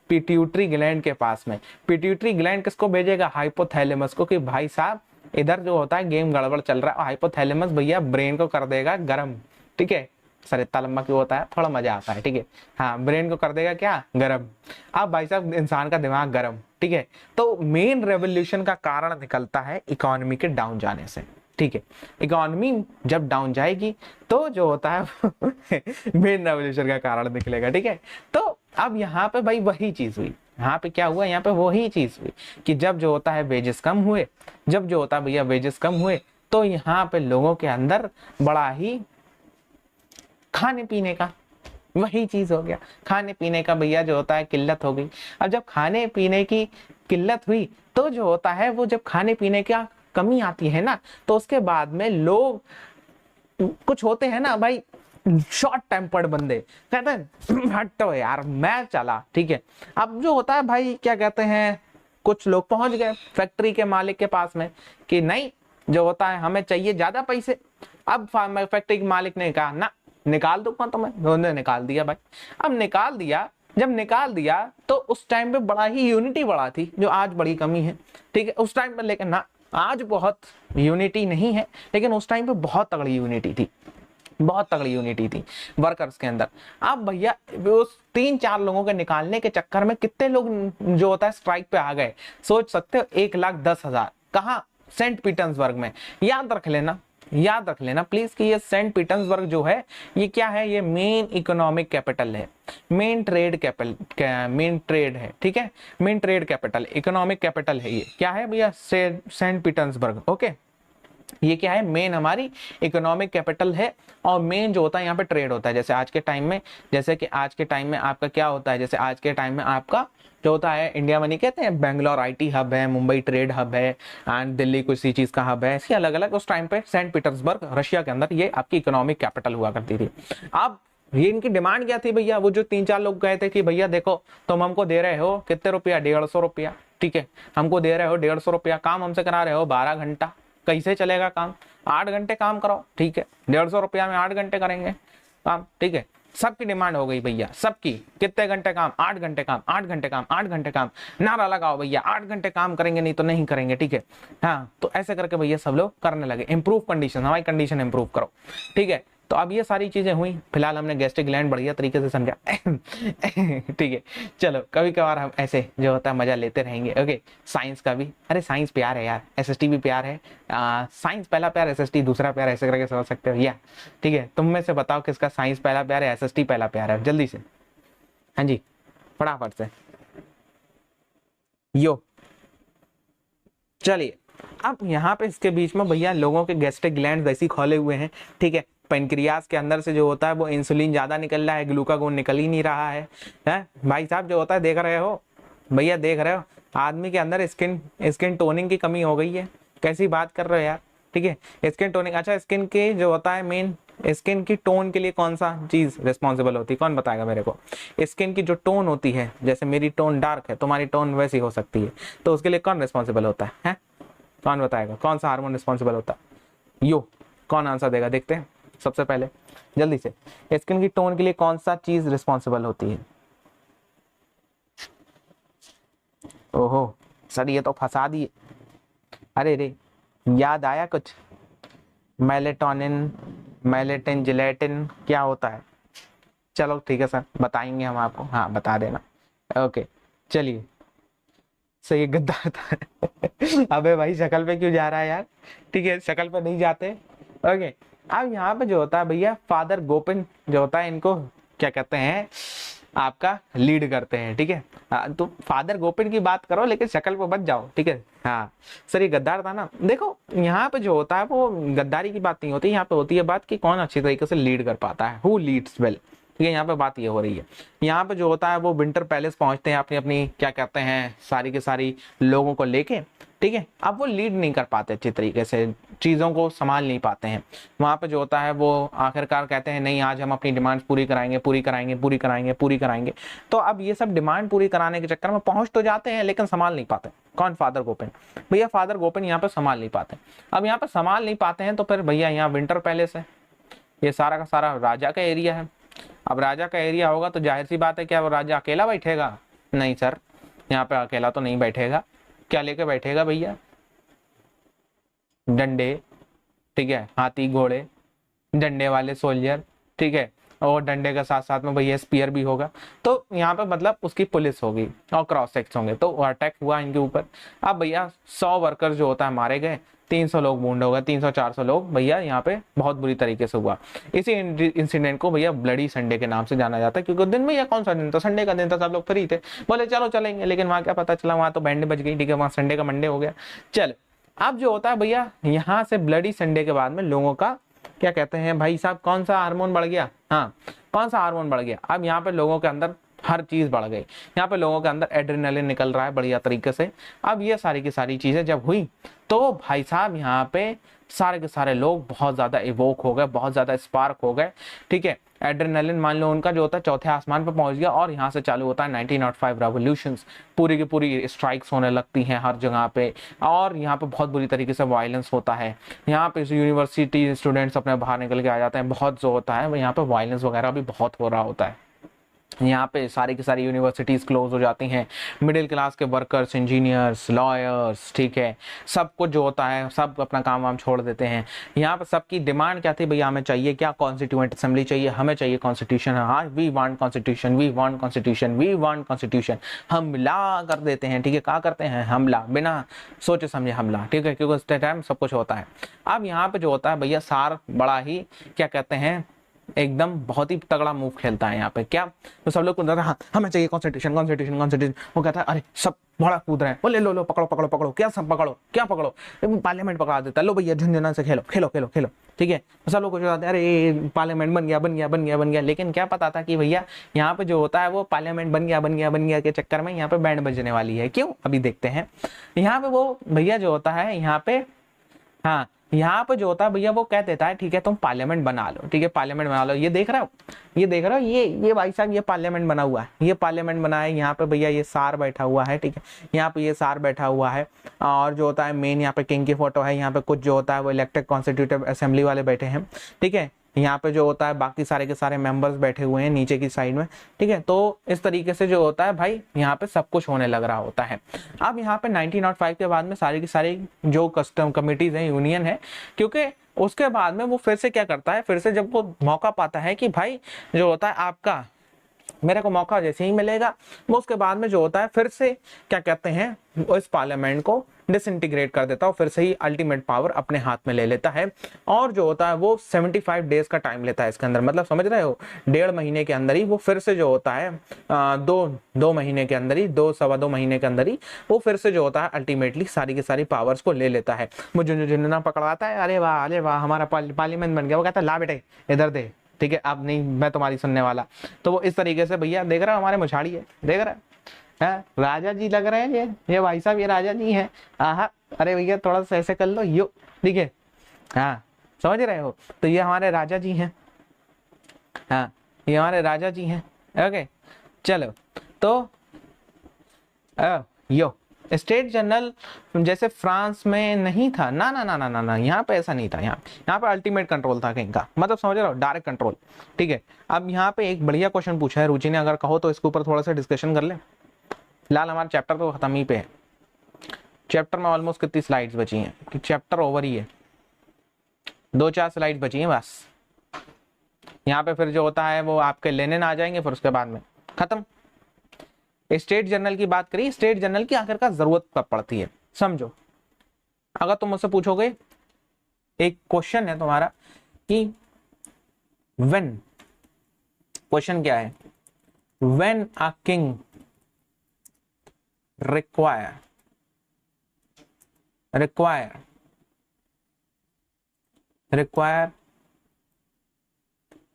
पिट्यूटरी ग्लैंड के पास में। पिट्यूटरी ग्लैंड किसको भेजेगा? हाइपोथैलेमस को, कि भाई साहब इधर जो होता है गेम गड़बड़ चल रहा है। हाइपोथैलेमस भैया ब्रेन को कर देगा गरम, ठीक है। सर इतना लंबा क्यों होता है? थोड़ा मजा आता है, ठीक है। हाँ, ब्रेन को कर देगा क्या? गरम। अब भाई साहब इंसान का दिमाग गरम, ठीक है। तो मेन रेवोल्यूशन का कारण निकलता है इकोनॉमी के डाउन जाने से, ठीक है। इकोनॉमी जब डाउन जाएगी तो जो होता है मेन रेवोल्यूशन का कारण निकलेगा, ठीक है। तो अब यहाँ पे भाई वही चीज हुई, यहाँ पे क्या हुआ? यहाँ पे वही चीज हुई कि जब जो होता है वेजेस कम हुए, जब जो होता है भैया वेजेस कम हुए, तो यहाँ पे लोगों के अंदर बड़ा ही खाने पीने का वही चीज हो गया, खाने पीने का भैया जो होता है किल्लत हो गई। अब जब खाने पीने की किल्लत हुई, तो जो होता है वो जब खाने पीने का कमी आती है ना, तो उसके बाद में लोग कुछ होते हैं ना भाई शॉर्ट टेम्पर्ड बंदे, कहते हैं हटो यार मैं चला, ठीक है। अब जो होता है भाई क्या कहते हैं, कुछ लोग पहुंच गए फैक्ट्री के मालिक के पास में कि नहीं, जो होता है हमें चाहिए ज्यादा पैसे। अब फैक्ट्री के मालिक ने कहा ना, निकाल दूंगा तो मैं, उन्होंने निकाल दिया भाई। अब निकाल दिया, जब निकाल दिया तो उस टाइम पे बड़ा ही यूनिटी बड़ा थी, जो आज बड़ी कमी है, ठीक है उस टाइम पे। लेकिन ना आज बहुत यूनिटी नहीं है, लेकिन उस टाइम पे बहुत तगड़ी यूनिटी थी, बहुत तगड़ी यूनिटी थी वर्कर्स के अंदर। अब भैया उस 3-4 लोगों के निकालने के चक्कर में कितने लोग जो होता है स्ट्राइक पे आ गए, सोच सकते हो 1,10,000। कहाँ? सेंट पीटर्सबर्ग में। याद रख लेना, याद रख लेना प्लीज कि ये सेंट पीटर्सबर्ग जो है ये क्या है, ये मेन इकोनॉमिक कैपिटल है, main trade capital, main trade है, ठीक है, main trade capital, economic capital है। ये क्या है भैया? Saint Petersburg. ओके, ये क्या है? मेन हमारी इकोनॉमिक कैपिटल है, और मेन जो होता है यहाँ पे ट्रेड होता है। जैसे आज के टाइम में, जैसे कि आज के टाइम में आपका क्या होता है, जैसे आज के टाइम में आपका जो होता है इंडिया मनी कहते हैं, बेंगलोर आईटी हब है, मुंबई ट्रेड हब है, एंड दिल्ली किसी चीज का हब है, ऐसी अलग अलग। उस टाइम पे सेंट पीटर्सबर्ग रशिया के अंदर ये आपकी इकोनॉमिक कैपिटल हुआ करती थी। अब ये इनकी डिमांड क्या थी भैया? वो जो 3-4 लोग गए थे कि भैया देखो तुम हमको दे रहे हो कितने रुपया, 150 रुपया, ठीक है, हमको दे रहे हो 150 रुपया, काम हमसे करा रहे हो 12 घंटा, कैसे चलेगा काम? 8 घंटे काम कराओ, ठीक है, 150 रुपया में 8 घंटे करेंगे काम, ठीक है। सबकी डिमांड हो गई भैया, सबकी। कितने घंटे काम? 8 घंटे काम, 8 घंटे काम, 8 घंटे काम। नारा लगाओ भैया, 8 घंटे काम करेंगे नहीं तो नहीं करेंगे, ठीक है। हाँ, तो ऐसे करके भैया सब लोग करने लगे। इंप्रूव कंडीशन, हमारी कंडीशन इंप्रूव करो, ठीक है। तो अब ये सारी चीजें हुई। फिलहाल हमने गैस्ट्रिक ग्लैंड बढ़िया तरीके से समझा ठीक है। चलो, कभी कभार हम ऐसे जो होता है मजा लेते रहेंगे। ओके, साइंस का भी, अरे साइंस प्यार है यार, एसएसटी भी प्यार है। साइंस पहला प्यार, एसएसटी दूसरा प्यार, ऐसे करके समझ सकते हो या, ठीक है। तुम में से बताओ किसका साइंस पहला प्यार है, एसएसटी पहला प्यार है, जल्दी से। हाँ जी, फटाफट से यो। चलिए, अब यहाँ पे इसके बीच में भैया लोगों के गैस्ट्रिक ग्लैंड ऐसे खोले हुए हैं, ठीक है। पेनक्रियास के अंदर से जो होता है वो इंसुलिन ज्यादा निकल रहा है, ग्लूकागोन निकल ही नहीं रहा है भाई साहब। जो होता है देख रहे हो भैया, देख रहे हो आदमी के अंदर स्किन टोनिंग की कमी हो गई है। कैसी बात कर रहे हो यार, ठीक है। स्किन टोनिंग, अच्छा स्किन के जो होता है मेन, स्किन की टोन के लिए कौन सा चीज रिस्पॉन्सिबल होती है, कौन बताएगा मेरे को? स्किन की जो टोन होती है, जैसे मेरी टोन डार्क है, तुम्हारी टोन वैसी हो सकती है, तो उसके लिए कौन रिस्पॉन्सिबल होता है? कौन बताएगा? कौन सा हार्मोन रिस्पॉन्सिबल होता है? यो, कौन आंसर देगा? देखते हैं सबसे पहले जल्दी से। स्किन की टोन के लिए कौन सा चीज रिस्पॉन्सिबल होती है? ओहो सर, ये तो फंसा दिए। अरे रे, याद आया कुछ? मेलेटोनिन, मेलेटिन, जिलेटिन क्या होता है? चलो ठीक है सर, बताएंगे हम आपको, हाँ बता देना। ओके चलिए, सही गद्दार था अबे भाई शक्ल पे क्यों जा रहा है यार, ठीक है, शक्ल पे नहीं जाते। ओके, अब यहाँ पे जो होता है भैया फादर गोपिन जो होता है, इनको क्या कहते हैं, आपका लीड करते हैं, ठीक है। तो फादर गोपिन की बात करो लेकिन शक्ल पे बच जाओ, ठीक है। हाँ सर, ये गद्दार था ना। देखो यहाँ पे जो होता है वो गद्दारी की बात नहीं होती, यहाँ पे होती है बात कि कौन अच्छी तरीके से लीड कर पाता है, हु लीड्स वेल, ठीक है। यहाँ पे बात ये हो रही है। यहाँ पे जो होता है वो विंटर पैलेस पहुंचते हैं अपनी अपनी क्या कहते हैं सारी के सारी लोगों को लेके, ठीक है। अब वो लीड नहीं कर पाते अच्छी तरीके से, चीज़ों को संभाल नहीं पाते हैं। वहाँ पे जो होता है वो आखिरकार कहते हैं नहीं, आज हम अपनी डिमांड पूरी कराएंगे, पूरी कराएंगे, पूरी कराएंगे, पूरी कराएंगे। तो अब ये सब डिमांड पूरी कराने के चक्कर में पहुंच तो जाते हैं लेकिन संभाल नहीं पाते। कौन? फादर गोपिन। भैया फादर गोपिन यहाँ पे संभाल नहीं पाते। अब यहाँ पे संभाल नहीं पाते हैं तो फिर भैया यहाँ विंटर पैलेस है, ये सारा का सारा राजा का एरिया है। अब राजा का एरिया होगा तो जाहिर सी बात है, क्या वो राजा अकेला बैठेगा? नहीं सर, यहाँ पे अकेला तो नहीं बैठेगा। क्या लेके बैठेगा भैया? डंडे, ठीक है, हाथी घोड़े, डंडे वाले सोल्जर, ठीक है, और डंडे के साथ साथ में भैया स्पीयर भी होगा। तो यहाँ पे मतलब उसकी पुलिस होगी और क्रॉस सेक्स होंगे। तो अटैक हुआ इनके ऊपर। अब भैया 100 वर्कर जो होता है मारे गए, 300 लोग वुंड हो गए, 300-400 लोग भैया यहाँ पे बहुत बुरी तरीके से हुआ। इसी इंसिडेंट को भैया ब्लडी संडे के नाम से जाना जाता है, क्योंकि दिन में, या कौन सा दिन था? संडे का दिन था, सब लोग फ्री थे, बोले चलो चलेंगे। लेकिन वहाँ क्या पता चला, वहाँ तो बैंड बज गई, ठीक है, वहाँ संडे का मंडे हो गया। चल, अब जो होता है भैया यहाँ से ब्लडी संडे के बाद में लोगों का क्या कहते हैं भाई साहब, कौन सा हार्मोन बढ़ गया? हाँ, कौन सा हार्मोन बढ़ गया? अब यहाँ पे लोगों के अंदर हर चीज बढ़ गई। यहाँ पे लोगों के अंदर एड्रेनलिन निकल रहा है बढ़िया तरीके से। अब ये सारी की सारी चीजें जब हुई तो भाई साहब यहाँ पे सारे के सारे लोग बहुत ज्यादा इवोक हो गए, बहुत ज्यादा स्पार्क हो गए, ठीक है। एड्रेनलिन मान लो उनका जो होता है चौथे आसमान पर पहुंच गया और यहाँ से चालू होता है 1905 रेवोल्यूशंस, पूरी की पूरी स्ट्राइक्स होने लगती हैं हर जगह पे, और यहाँ पे बहुत बुरी तरीके से वायलेंस होता है। यहाँ पे यूनिवर्सिटी स्टूडेंट्स अपने बाहर निकल के आ जाते हैं, बहुत जो होता है यहाँ पे वायलेंस वगैरह भी बहुत हो रहा होता है। यहाँ पे सारी की सारी यूनिवर्सिटीज़ क्लोज हो जाती हैं, मिडिल क्लास के वर्कर्स, इंजीनियर्स, लॉयर्स, ठीक है, सब कुछ जो होता है सब अपना काम वाम छोड़ देते हैं। यहाँ पे सबकी डिमांड क्या थी, भैया हमें चाहिए क्या, कॉन्स्टिट्यूएंट असेंबली चाहिए, हमें चाहिए कॉन्स्टिट्यूशन, हाँ we want constitution, we want constitution, we want constitution. हमला कर देते हैं, ठीक है, क्या करते हैं, हमला, बिना सोचे समझे हमला, ठीक है, क्योंकि उस टाइम सब कुछ होता है। अब यहाँ पे जो होता है भैया सार बड़ा ही क्या कहते हैं, एकदम बहुत ही तगड़ा मूव खेलता है यहाँ पे। क्या, तो सब लोग हाँ हमें चाहिए कॉन्स्टिट्यूशन कॉन्स्टिट्यूशन कॉन्स्टिट्यूशन। वो कहता है अरे सब बड़ा कूद रहे हैं, वो ले लो लो पकड़ो पकड़ो पकड़ो, क्या सब पकड़ो, क्या पकड़ो, पार्लियामेंट पकड़ा देता है, लो भैया झुंझुना से खेलो खेलो खेलो खेलो, ठीक है। सब लोग कुछ होते हैं अरे पार्लियामेंट बन गया बन गया बन गया बन गया, लेकिन क्या पता था कि भैया यहाँ पे जो होता है वो पार्लियामेंट बन गया बन गया बन गया के चक्कर में यहाँ पे बैंड बजने वाली है। क्यों, अभी देखते हैं। यहाँ पे वो भैया जो होता है यहाँ पे, हाँ यहाँ पे जो होता है भैया वो कह देता है ठीक है तुम पार्लियामेंट बना लो, ठीक है पार्लियामेंट बना लो। ये देख रहे हो, ये देख रहे हो, ये भाई साहब ये पार्लियामेंट बना हुआ है, ये पार्लियामेंट बना है। यहाँ पे भैया ये सार बैठा हुआ है, ठीक है, यहाँ पे ये सार बैठा हुआ है, और जो होता है मेन यहाँ पे किंग की फोटो है। यहाँ पे कुछ जो होता है वो इलेक्टेड कॉन्स्टिट्यूटिव असेंबली वाले बैठे हैं, ठीक है। यहाँ पे जो होता है बाकी सारे के सारे मेंबर्स बैठे हुए हैं नीचे की साइड में, ठीक है। तो इस तरीके से जो होता है भाई यहाँ पे सब कुछ होने लग रहा होता है। अब यहाँ पे 1905 के बाद में सारी की सारी जो कस्टम कमिटीज हैं, यूनियन है, क्योंकि उसके बाद में वो फिर से क्या करता है, फिर से जब वो मौका पाता है कि भाई जो होता है आपका मेरे को मौका जैसे ही मिलेगा, वो उसके बाद में जो होता है फिर से क्या कहते हैं वो इस पार्लियामेंट को डिसइंटीग्रेट कर देता है, फिर से ही अल्टीमेट पावर अपने हाथ में ले लेता है। और जो होता है वो 75 डेज का टाइम लेता है इसके अंदर, मतलब समझ रहे हो, 1.5 महीने के अंदर ही वो फिर से जो होता है दो महीने के अंदर ही, 2-2.25 महीने के अंदर ही वो फिर से जो होता है अल्टीमेटली सारी की सारी पावर्स को ले लेता है। मुझे झुनझुना पकड़ाता है, अरे वाह हमारा पार्लियामेंट बन गया। वो कहता है ला बेटे इधर दे, ठीक है, अब नहीं मैं तुम्हारी सुनने वाला। तो वो इस तरीके से भैया देख रहा है हमारे मुछाड़ी है, देख रहा है राजा जी लग रहे हैं ये भाई साहब, ये राजा जी हैं। आहा, अरे भैया थोड़ा सा ऐसे कर लो यो, ठीक है, हाँ समझ रहे हो। तो ये हमारे राजा जी हैं, हाँ ये हमारे राजा जी हैं। ओके चलो, तो यो स्टेट जनरल जैसे फ्रांस में नहीं था ना ना ना ना ना ना, यहाँ पे ऐसा नहीं था। यहाँ पे अल्टीमेट कंट्रोल था किंग का, मतलब समझ रहे हो, डायरेक्ट कंट्रोल, ठीक है। अब यहाँ पे एक बढ़िया क्वेश्चन पूछा है रुचि ने, अगर कहो तो इसके ऊपर थोड़ा सा डिस्कशन कर ले। फिलहाल हमारा चैप्टर तो खत्म ही पे है, चैप्टर में ऑलमोस्ट कितनी स्लाइड्स बची हैं कि चैप्टर ओवर ही है, 2-4 स्लाइड बची हैं बस। यहाँ पे फिर जो होता है वो आपके लेनिन आ जाएंगे, फिर उसके बाद में खत्म। स्टेट जनरल की बात करी, स्टेट जनरल की आखिरकार जरूरत कब पड़ती है समझो। अगर तुम मुझसे पूछोगे, एक क्वेश्चन है तुम्हारा कि व्हेन, क्वेश्चन क्या है, when a king require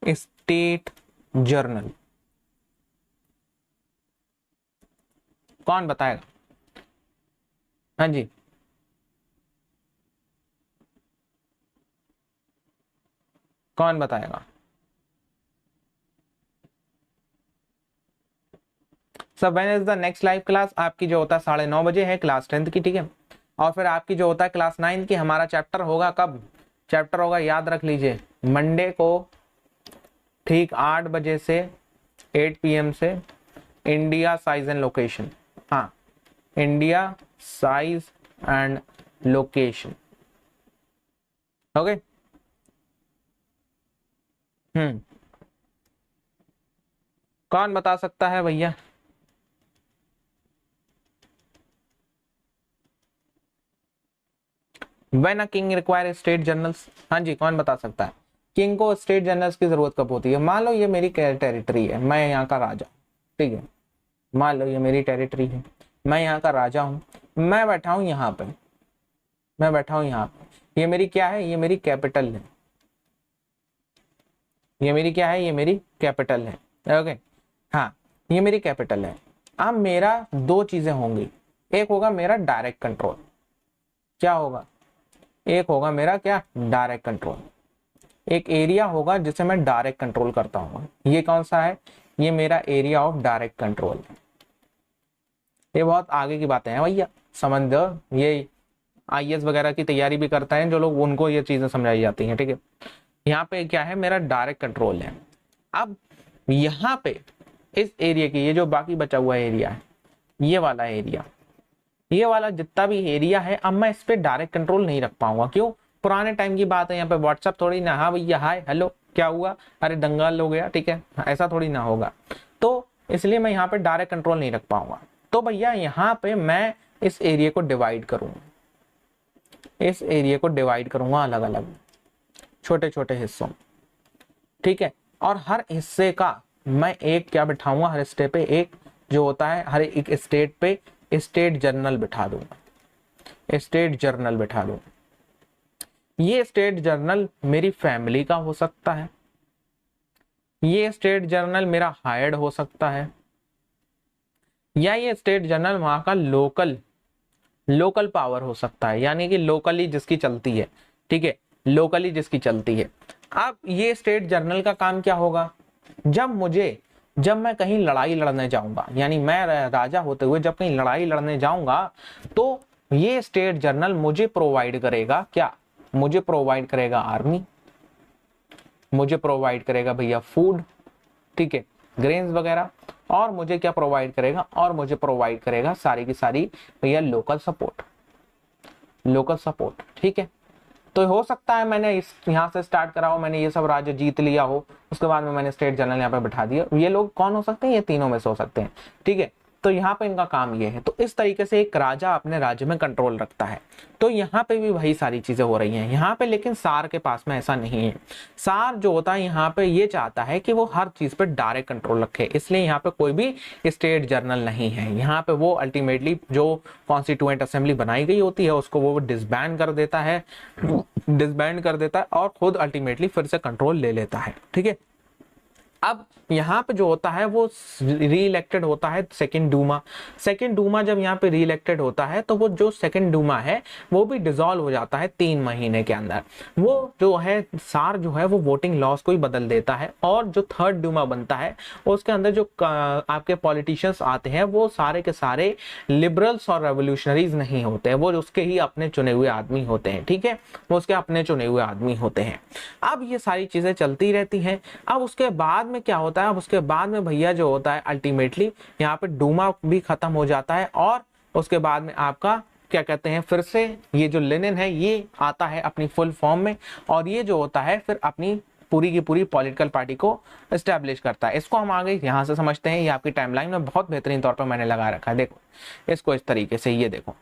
state journal, कौन बताएगा? हाँ जी, कौन बताएगा? सब when is the next live class, आपकी जो होता है 9:30 बजे है, क्लास 10th की, ठीक है। और फिर आपकी जो होता है क्लास 9th की, हमारा चैप्टर होगा कब, चैप्टर होगा याद रख लीजिए मंडे को ठीक 8 बजे से 8 PM से, इंडिया साइज एंड लोकेशन, हाँ India size and location, okay. कौन बता सकता है भैया? When a king require state generals, हाँ जी कौन बता सकता है किंग को स्टेट जनरल्स की जरूरत कब होती है? मान लो ये मेरी टेरिटरी है, मैं यहाँ का राजा, ठीक है, मान लो ये मेरी टेरिटरी है, मैं यहाँ का राजा हूँ, मैं बैठा हूँ यहाँ पे, मैं बैठा हूँ यहाँ पे, ये मेरी क्या है, ये मेरी कैपिटल है, ये मेरी क्या है, ये मेरी कैपिटल है, ओके हाँ ये मेरी कैपिटल है। अब मेरा 2 चीजें होंगी, एक होगा मेरा डायरेक्ट कंट्रोल, क्या होगा, एक होगा मेरा क्या, डायरेक्ट कंट्रोल, एक एरिया होगा जिसे मैं डायरेक्ट कंट्रोल करता हूँ। ये कौन सा है? ये मेरा एरिया ऑफ डायरेक्ट कंट्रोल। ये बहुत आगे की बातें हैं भैया, समझ दो। ये आईएएस वगैरह की तैयारी भी करते हैं जो लोग, उनको ये चीजें समझाई जाती हैं, ठीक है। यहाँ पे क्या है, मेरा डायरेक्ट कंट्रोल है। अब यहाँ पे इस एरिया की, ये जो बाकी बचा हुआ एरिया है, ये वाला एरिया, ये वाला जितना भी एरिया है, अब मैं इस पे डायरेक्ट कंट्रोल नहीं रख पाऊंगा। क्यों? पुराने टाइम की बात है, यहाँ पे व्हाट्सएप थोड़ी ना, हाँ भैया हाय हेलो क्या हुआ, अरे दंगल हो गया, ठीक है, ऐसा थोड़ी ना होगा। तो इसलिए मैं यहाँ पे डायरेक्ट कंट्रोल नहीं रख पाऊंगा। तो भैया यहाँ पे मैं इस एरिया को डिवाइड करूंगा, इस एरिया को डिवाइड करूंगा अलग अलग छोटे छोटे हिस्सों में, ठीक है। और हर हिस्से का मैं एक क्या बिठाऊंगा, हर स्टेट पे एक जो होता है, हर एक स्टेट पे स्टेट जर्नल बिठा दूंगा, स्टेट जर्नल बिठा दूंगा। ये स्टेट जर्नल मेरी फैमिली का हो सकता है, ये स्टेट जर्नल मेरा हायर्ड हो सकता है, या ये स्टेट जर्नल वहां का लोकल पावर हो सकता है, यानी कि लोकली जिसकी चलती है, ठीक है, लोकली जिसकी चलती है। अब ये स्टेट जर्नल का काम क्या होगा, जब मैं कहीं लड़ाई लड़ने जाऊंगा, यानी मैं राजा होते हुए जब कहीं लड़ाई लड़ने जाऊंगा, तो ये स्टेट जर्नल मुझे प्रोवाइड करेगा क्या, मुझे प्रोवाइड करेगा आर्मी, मुझे प्रोवाइड करेगा भैया फूड, ठीक है, ग्रेन्स वगैरह, और मुझे क्या प्रोवाइड करेगा, और मुझे प्रोवाइड करेगा सारी की सारी भैया लोकल सपोर्ट, लोकल सपोर्ट, ठीक है। तो हो सकता है मैंने इस यहाँ से स्टार्ट करा हो, मैंने ये सब राज्य जीत लिया हो, उसके बाद में मैंने स्टेट जनरल यहाँ पे बिठा दिया। ये लोग कौन हो सकते हैं? ये तीनों में से हो सकते हैं, ठीक है। तो यहाँ पे इनका काम ये है। तो इस तरीके से एक राजा अपने राज्य में कंट्रोल रखता है। तो यहाँ पे भी वही सारी चीजें हो रही हैं यहाँ पे, लेकिन सार के पास में ऐसा नहीं है। सार जो होता है यहाँ पे ये चाहता है कि वो हर चीज पे डायरेक्ट कंट्रोल रखे, इसलिए यहाँ पे कोई भी स्टेट जर्नल नहीं है। यहाँ पे वो अल्टीमेटली जो कॉन्स्टिट्यूएंट असेंबली बनाई गई होती है उसको वो डिसबैंड कर देता है, डिसबैंड कर देता है और खुद अल्टीमेटली फिर से कंट्रोल ले लेता है, ठीक है। अब यहाँ पे जो होता है वो री इलेक्टेड होता है सेकंड डूमा। सेकंड डूमा जब यहाँ पे री इलेक्टेड होता है तो वो जो सेकंड डूमा है वो भी डिसॉल्व हो जाता है 3 महीने के अंदर। वो जो है सार जो है वो वोटिंग लॉस को ही बदल देता है, और जो थर्ड डूमा बनता है उसके अंदर जो आपके पॉलिटिशियंस आते हैं वो सारे के सारे लिबरल्स और रेवोल्यूशनरीज नहीं होते हैं, वो उसके ही अपने चुने हुए आदमी होते हैं, ठीक है, वो उसके अपने चुने हुए आदमी होते हैं। अब ये सारी चीजें चलती रहती हैं। अब उसके बाद में क्या होता है, अब उसके बाद में भैया जो होता है अल्टीमेटली यहाँ पे डूमा भी खत्म हो जाता है, और उसके बाद में आपका क्या कहते हैं, फिर से ये जो लेनिन है ये आता है अपनी फुल फॉर्म में, और ये जो होता है फिर अपनी पूरी की पूरी पॉलिटिकल पार्टी को एस्टैब्लिश करता है। इसको हम आगे यहाँ से समझते हैं। ये आपकी टाइमलाइन में बहुत बेहतरीन तौर पर मैंने लगा रखा है, देखो इसको इस तरीके से, ये देखो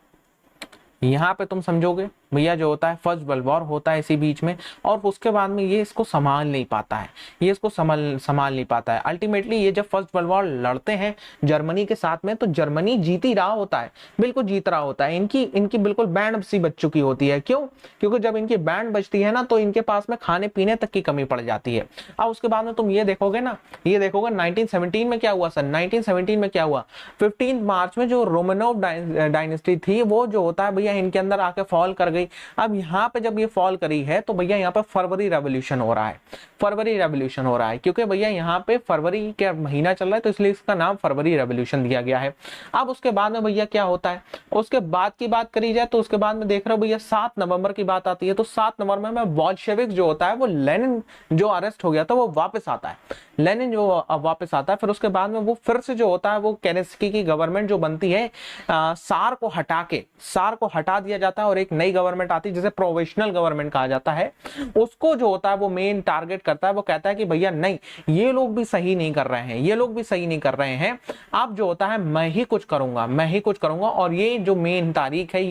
यहाँ पे तुम समझोगे भैया जो होता है फर्स्ट वर्ल्ड वॉर होता है इसी बीच में, और उसके बाद में ये इसको संभाल नहीं पाता है, ये इसको संभाल नहीं पाता है। अल्टीमेटली ये जब फर्स्ट वर्ल्ड वॉर लड़ते हैं जर्मनी के साथ में, तो जर्मनी जीत ही रहा होता है, बिल्कुल जीत रहा होता है, इनकी बिल्कुल बैंड सी बच चुकी होती है। क्यों? क्योंकि जब इनकी बैंड बचती है ना तो इनके पास में खाने पीने तक की कमी पड़ जाती है। अब उसके बाद में तुम ये देखोगे ना, ये देखोगे 1917 में क्या हुआ सर, 1917 में क्या हुआ, 15 मार्च में जो रोमनोव डायनेस्टी थी वो जो होता है भैया इनके अंदर आके फॉल कर गई। अब यहाँ पे जब ये फॉल करी है तो भैया यहाँ पे फरवरी रेवोल्यूशन हो रहा है, फरवरी रेवोल्यूशन हो रहा है, क्योंकि भैया यहाँ पे फरवरी का महीना चल रहा है तो इसलिए इसका नाम फरवरी रेवोल्यूशन दिया गया है। अब उसके बाद में भैया क्या होता है, उसके बाद की बात करी जाए तो उसके बाद में देख रहे हो भैया 7 नवंबर की बात आती है। तो 7 नवंबर में बोल्शेविक जो होता है वो लेनिन जो अरेस्ट हो गया था वो वापस आता है, लेनिन जो वापस आता है। फिर उसके बाद में वो फिर से जो होता है वो केरेंस्की की गवर्नमेंट जो बनती है, सार को हटा दिया जाता है और एक नई गवर्नमेंट आती है जिसे प्रोविजनल गवर्नमेंट कहा जाता है। उसको जो होता है वो मेन टारगेट करता है, वो कहता है कि भैया नहीं, ये लोग भी सही नहीं कर रहे हैं, ये लोग भी सही नहीं कर रहे हैं, अब जो होता है मैं ही कुछ करूंगा। और ये जो मेन तारीख है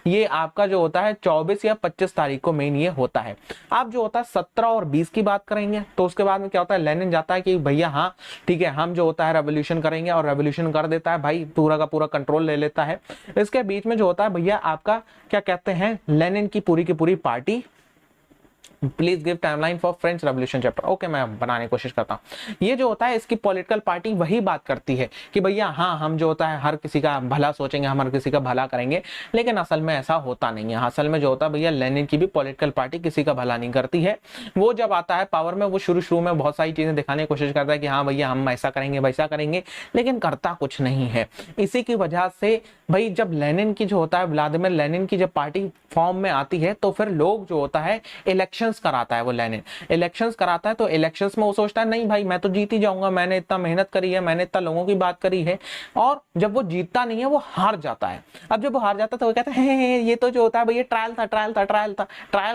ये आपका जो होता है 24 या 25 तारीख को मेन ये होता है। अब जो होता है 17 और 20 की बात करेंगे तो उसके बाद में क्या होता है, लेनिन जाता है कि भैया हाँ ठीक है हम जो होता है रेवोल्यूशन करेंगे, और रेवोल्यूशन कर देता है भाई, पूरा का पूरा कंट्रोल ले लेता है। इसके बीच में जो होता है भैया आपका क्या कहते हैं, लेनिन की पूरी party please give timeline for French revolution chapter. Okay, मैं बनाने की कोशिश करता हूँ। ये जो होता है इसकी पॉलिटिकल पार्टी वही बात करती है कि भैया हाँ, हम जो होता है हर किसी का भला सोचेंगे, हम हर किसी का भला करेंगे, लेकिन असल में ऐसा होता नहीं है। असल में जो होता है भैया, लेनिन की भी पॉलिटिकल पार्टी किसी का भला नहीं करती है। वो जब आता है पावर में, वो शुरू में बहुत सारी चीजें दिखाने की कोशिश करता है कि हाँ भैया हम ऐसा करेंगे वैसा करेंगे, लेकिन करता कुछ नहीं है। इसी की वजह से भाई जब लेनिन की जो होता है, व्लादिमीर लेनिन की जब पार्टी फॉर्म में आती है, तो फिर लोग जो होता है इलेक्शंस कराता है। वो लेनिन इलेक्शंस कराता है, तो इलेक्शंस में वो सोचता है नहीं भाई मैं तो जीत ही जाऊंगा, मैंने इतना मेहनत करी है, मैंने इतना लोगों की बात करी है। और जब वो जीतता नहीं है, वो हार जाता है। अब जब वो हार जाता है तो वो कहता है ये तो जो होता है भैया ट्रायल था, ट्रायल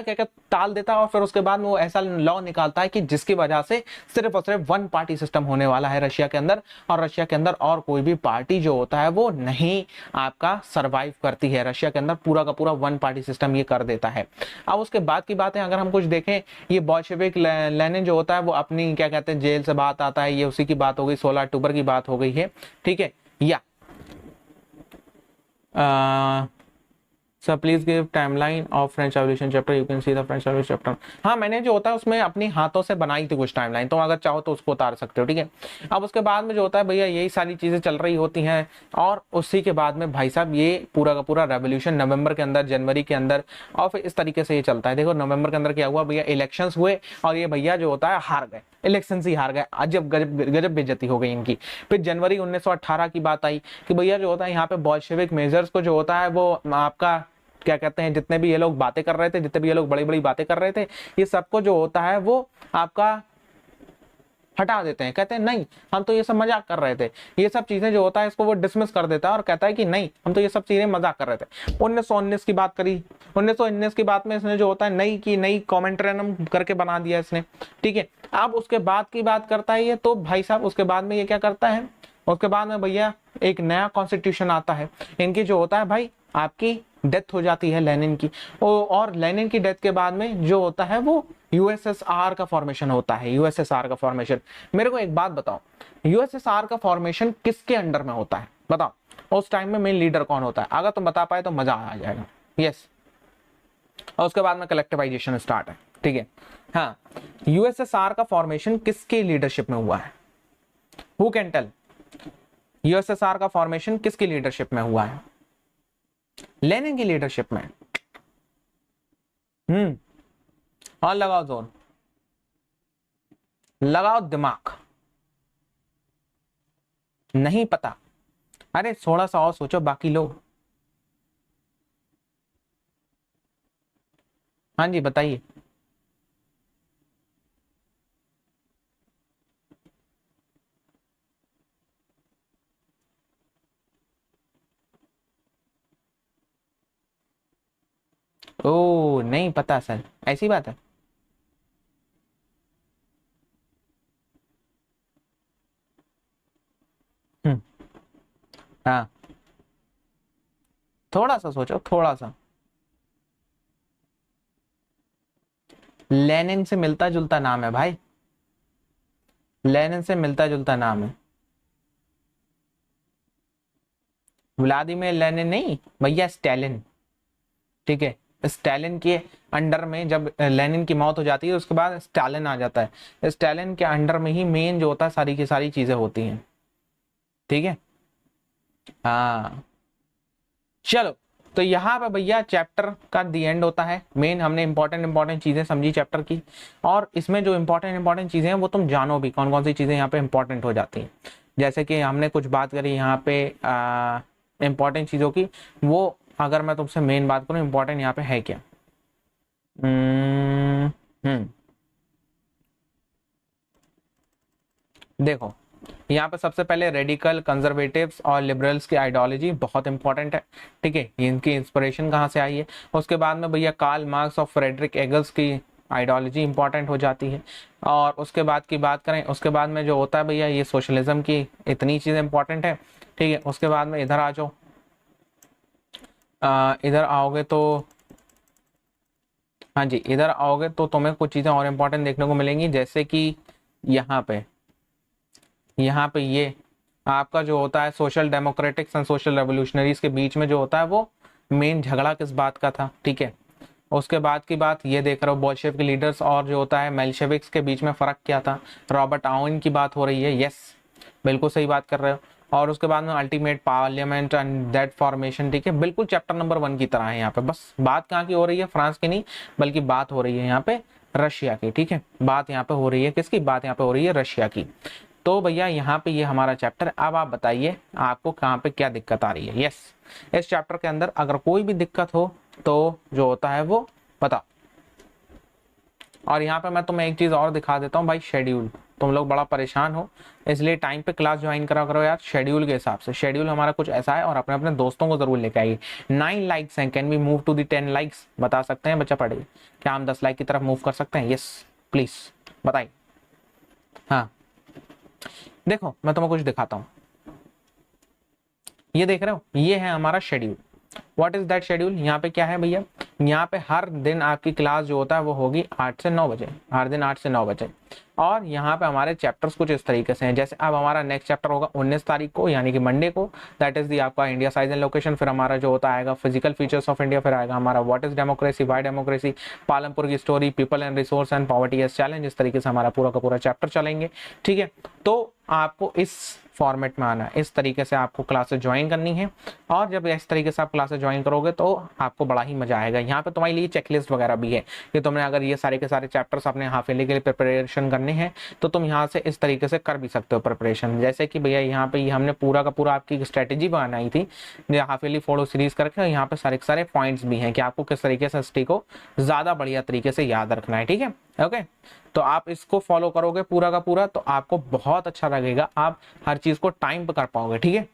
कहकर टाल देता है। और फिर उसके बाद में वो ऐसा लॉ निकालता है कि जिसकी वजह से सिर्फ और सिर्फ वन पार्टी सिस्टम होने वाला है रशिया के अंदर, और रशिया के अंदर और कोई भी पार्टी जो होता है वो नहीं आपका सरवाइव करती है। रशिया के अंदर पूरा का पूरा वन पार्टी सिस्टम ये कर देता है। अब उसके बाद की बात है, अगर हम कुछ देखें, ये बोल्शेविक लेनिन जो होता है वो अपनी क्या कहते हैं जेल से बात आता है, ये उसी की बात हो गई, 16 अक्टूबर की बात हो गई है, ठीक है। या sir please give timeline of French revolution chapter, you can see the French revolution chapter. हाँ, मैंने जो होता है उसमें अपनी हाथों से बनाई थी कुछ टाइमलाइन, तो अगर चाहो तो उसको उतार सकते हो, ठीक है। अब उसके बाद में जो होता है भैया यही सारी चीजें चल रही होती हैं, और उसी के बाद में भाई साहब ये पूरा का पूरा रेवोल्यूशन नवंबर के अंदर, जनवरी के अंदर, और फिर इस तरीके से ये चलता है। देखो नवंबर के अंदर क्या हुआ भैया, इलेक्शंस हुए और ये भैया जो होता है हार गए, इलेक्शन ही हार गए। अजब गजब बेइज्जती हो गई इनकी। फिर जनवरी 1918 की बात आई कि भैया जो होता है यहाँ पे बोल्शेविक मेजर्स को जो होता है वो आपका क्या कहते हैं, जितने भी ये लोग बातें कर रहे थे, जितने भी ये लोग बड़ी बड़ी बातें कर रहे थे, ये सबको जो होता है वो आपका हटा देते हैं। कहते हैं नहीं, हम तो ये सब मजाक कर रहे थे। ये सब चीजें जो होता है इसको वो डिसमिस कर देता है और कहता है कि नहीं, हम तो ये सब चीजें मजाक कर रहे थे। 1919 की बात करी, 1919 की बात में इसने जो होता है नई कॉमेंट्रेनम करके बना दिया इसने, ठीक है। अब उसके बाद की बात करता है ये, तो भाई साहब उसके बाद में ये क्या करता है, उसके बाद में भैया एक नया कॉन्स्टिट्यूशन आता है। इनकी जो होता है भाई आपकी डेथ हो जाती है लेनिन की, और लेनिन की डेथ के बाद में जो होता है वो यूएसएसआर का फॉर्मेशन होता है। यूएसएसआर का फॉर्मेशन, मेरे को एक बात बताओ, यूएसएसआर का फॉर्मेशन किसके अंडर में होता है बताओ। उस टाइम में मेन लीडर कौन होता है, अगर तुम बता पाए तो मजा आ जाएगा। यस, और उसके बाद में कलेक्टिवाइजेशन स्टार्ट है, ठीक है। हाँ, यूएसएसआर का फॉर्मेशन किसके लीडरशिप में हुआ है, हु कैन टेल। यूएसएसआर का फॉर्मेशन किसकी लीडरशिप में हुआ है, लेनिन की लीडरशिप में। और लगाओ जोर, लगाओ दिमाग। नहीं पता, अरे थोड़ा सा और सोचो बाकी लोग। हाँ जी बताइए। ओ नहीं पता सर, ऐसी बात है। हम्म, हाँ, थोड़ा सा सोचो, थोड़ा सा। लेनिन से मिलता जुलता नाम है भाई, लेनिन से मिलता जुलता नाम है। व्लादिमीर लेनिन नहीं भैया, स्टालिन, ठीक है। स्टालिन के अंडर में जब लेनिन की मौत हो जाती है उसके बाद स्टालिन आ जाता है। स्टालिन के अंडर में ही मेन जो होता है सारी की सारी चीजें होती हैं, ठीक है। हाँ चलो, तो यहाँ पे भैया चैप्टर का दी एंड होता है। मेन हमने इंपॉर्टेंट चीजें समझी चैप्टर की, और इसमें जो इंपॉर्टेंट चीजें हैं वो तुम जानो भी कौन कौन सी चीजें यहाँ पे इंपॉर्टेंट हो जाती हैं। जैसे कि हमने कुछ बात करी यहाँ पे इंपॉर्टेंट चीजों की, वो अगर मैं तुमसे मेन बात करूँ इंपॉर्टेंट यहाँ पे है क्या। हम्म देखो, यहाँ पे सबसे पहले रेडिकल कंजर्वेटिव्स और लिबरल्स की आइडियोलॉजी बहुत इंपॉर्टेंट है, ठीक है। इनकी इंस्पिरेशन कहाँ से आई है। उसके बाद में भैया कार्ल मार्क्स और फ्रेडरिक एंगल्स की आइडियोलॉजी इंपॉर्टेंट हो जाती है। और उसके बाद की बात करें, उसके बाद में जो होता है भैया ये सोशलिज्म की इतनी चीज़ें इंपॉर्टेंट है, ठीक है। उसके बाद में इधर आ जाओ, इधर आओगे तो हाँ जी, इधर आओगे तो तुम्हें कुछ चीज़ें और इम्पोर्टेंट देखने को मिलेंगी, जैसे कि यहाँ पे ये आपका जो होता है social democratics and social revolutionaries के बीच में जो होता है वो मेन झगड़ा किस बात का था, ठीक है। उसके बाद की बात ये देख रहे हो, बोल्शेविक लीडर्स और जो होता है मेल्शेविक्स के बीच में फर्क क्या था, रॉबर्ट आउन की बात हो रही है, यस बिल्कुल सही बात कर रहे हो। और उसके बाद में ultimate parliament and that formation, ठीक है, बिल्कुल चैप्टर नंबर 1 की तरह है यहाँ पे। बस बात कहाँ की हो रही है, फ्रांस की नहीं, बल्कि बात हो रही है यहाँ पे रशिया की, ठीक है, बात यहाँ पे हो रही है किसकी, बात यहाँ पे हो रही है रशिया की। तो भैया यहाँ पे ये हमारा चैप्टर, अब आप बताइए आपको कहाँ पे क्या दिक्कत आ रही है। यस, इस चैप्टर के अंदर अगर कोई भी दिक्कत हो तो जो होता है वो बताओ। और यहाँ पे मैं तुम्हें एक चीज और दिखा देता हूँ भाई, शेड्यूल। तुम लोग बड़ा परेशान हो, इसलिए टाइम पे क्लास ज्वाइन करा करो यार, शेड्यूल के हिसाब से। शेड्यूल हमारा कुछ ऐसा है, और अपने अपने दोस्तों को जरूर लेके आइए। 9 लाइक्स हैं, can we move to the 10 likes, बता सकते हैं बच्चा पढ़े, क्या हम 10 लाइक की तरफ मूव कर सकते हैं? यस प्लीज बताइए। हाँ देखो मैं तुम्हें कुछ दिखाता हूँ, ये देख रहे हो, ये है हमारा schedule. What is that schedule? यहाँ पे क्या है भैया, यहाँ पे हर दिन आपकी क्लास जो होता है वो होगी 8 से 9 बजे, हर दिन 8 से 9 बजे। और यहाँ पे हमारे चैप्टर्स कुछ इस तरीके से हैं, जैसे अब हमारा नेक्स्ट चैप्टर होगा 19 तारीख को, यानी कि मंडे को, दैट इज दी आपका इंडिया साइज एंड लोकेशन। फिर हमारा जो होता आएगा फिजिकल फीचर्स ऑफ इंडिया, फिर आएगा हमारा what is democracy, why democracy, Palampur की story, people and resource and poverty as challenge. इस तरीके से हमारा पूरा का पूरा चैप्टर चलेंगे, ठीक है। तो आपको इस फॉर्मेट में आना है, इस तरीके से आपको क्लासेस ज्वाइन करनी है। और जब इस तरीके से आप क्लासेस ज्वाइन करोगे तो आपको बड़ा ही मजा आएगा। यहाँ पे तुम्हारे लिए चेकलिस्ट वगैरह भी है कि तुमने अगर ये सारे के सारे चैप्टर्स अपने हाफ ईयरली के लिए प्रिपरेशन करने हैं तो तुम यहाँ से इस तरीके से कर भी सकते हो प्रिपरेशन। जैसे कि भैया यहाँ पे हमने पूरा का पूरा आपकी स्ट्रेटेजी बनाई थी हाफ ईयरली फोटो सीरीज करके, यहाँ पे सारे के सारे पॉइंट्स भी हैं कि आपको किस तरीके से हिस्ट्री को ज्यादा बढ़िया तरीके से याद रखना है, ठीक है। ओके, तो आप इसको फॉलो करोगे पूरा का पूरा तो आपको बहुत अच्छा लगेगा, आप हर चीज को टाइम पे कर पाओगे, ठीक है।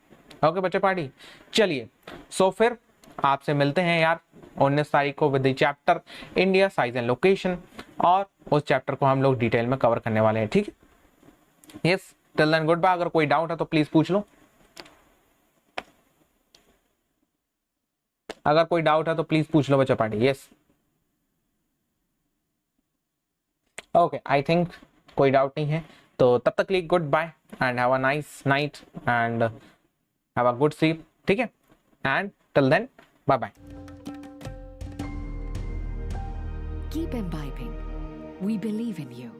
ओके बच्चे पार्टी, चलिए सो फिर आपसे मिलते हैं यार 19 तारीख को with the chapter India size and location, और उस चैप्टर को हम लोग डिटेल में कवर करने वाले हैं, ठीक है। Yes, till then good bye. अगर कोई डाउट है तो प्लीज पूछ लो, अगर कोई डाउट है तो प्लीज पूछ लो बच्चा party. Yes okay, I think कोई डाउट नहीं है, तो तब तक लिए good bye and have a nice night and have a good sleep, ठीक है। And till then bye bye. Keep imbibing. We believe in you.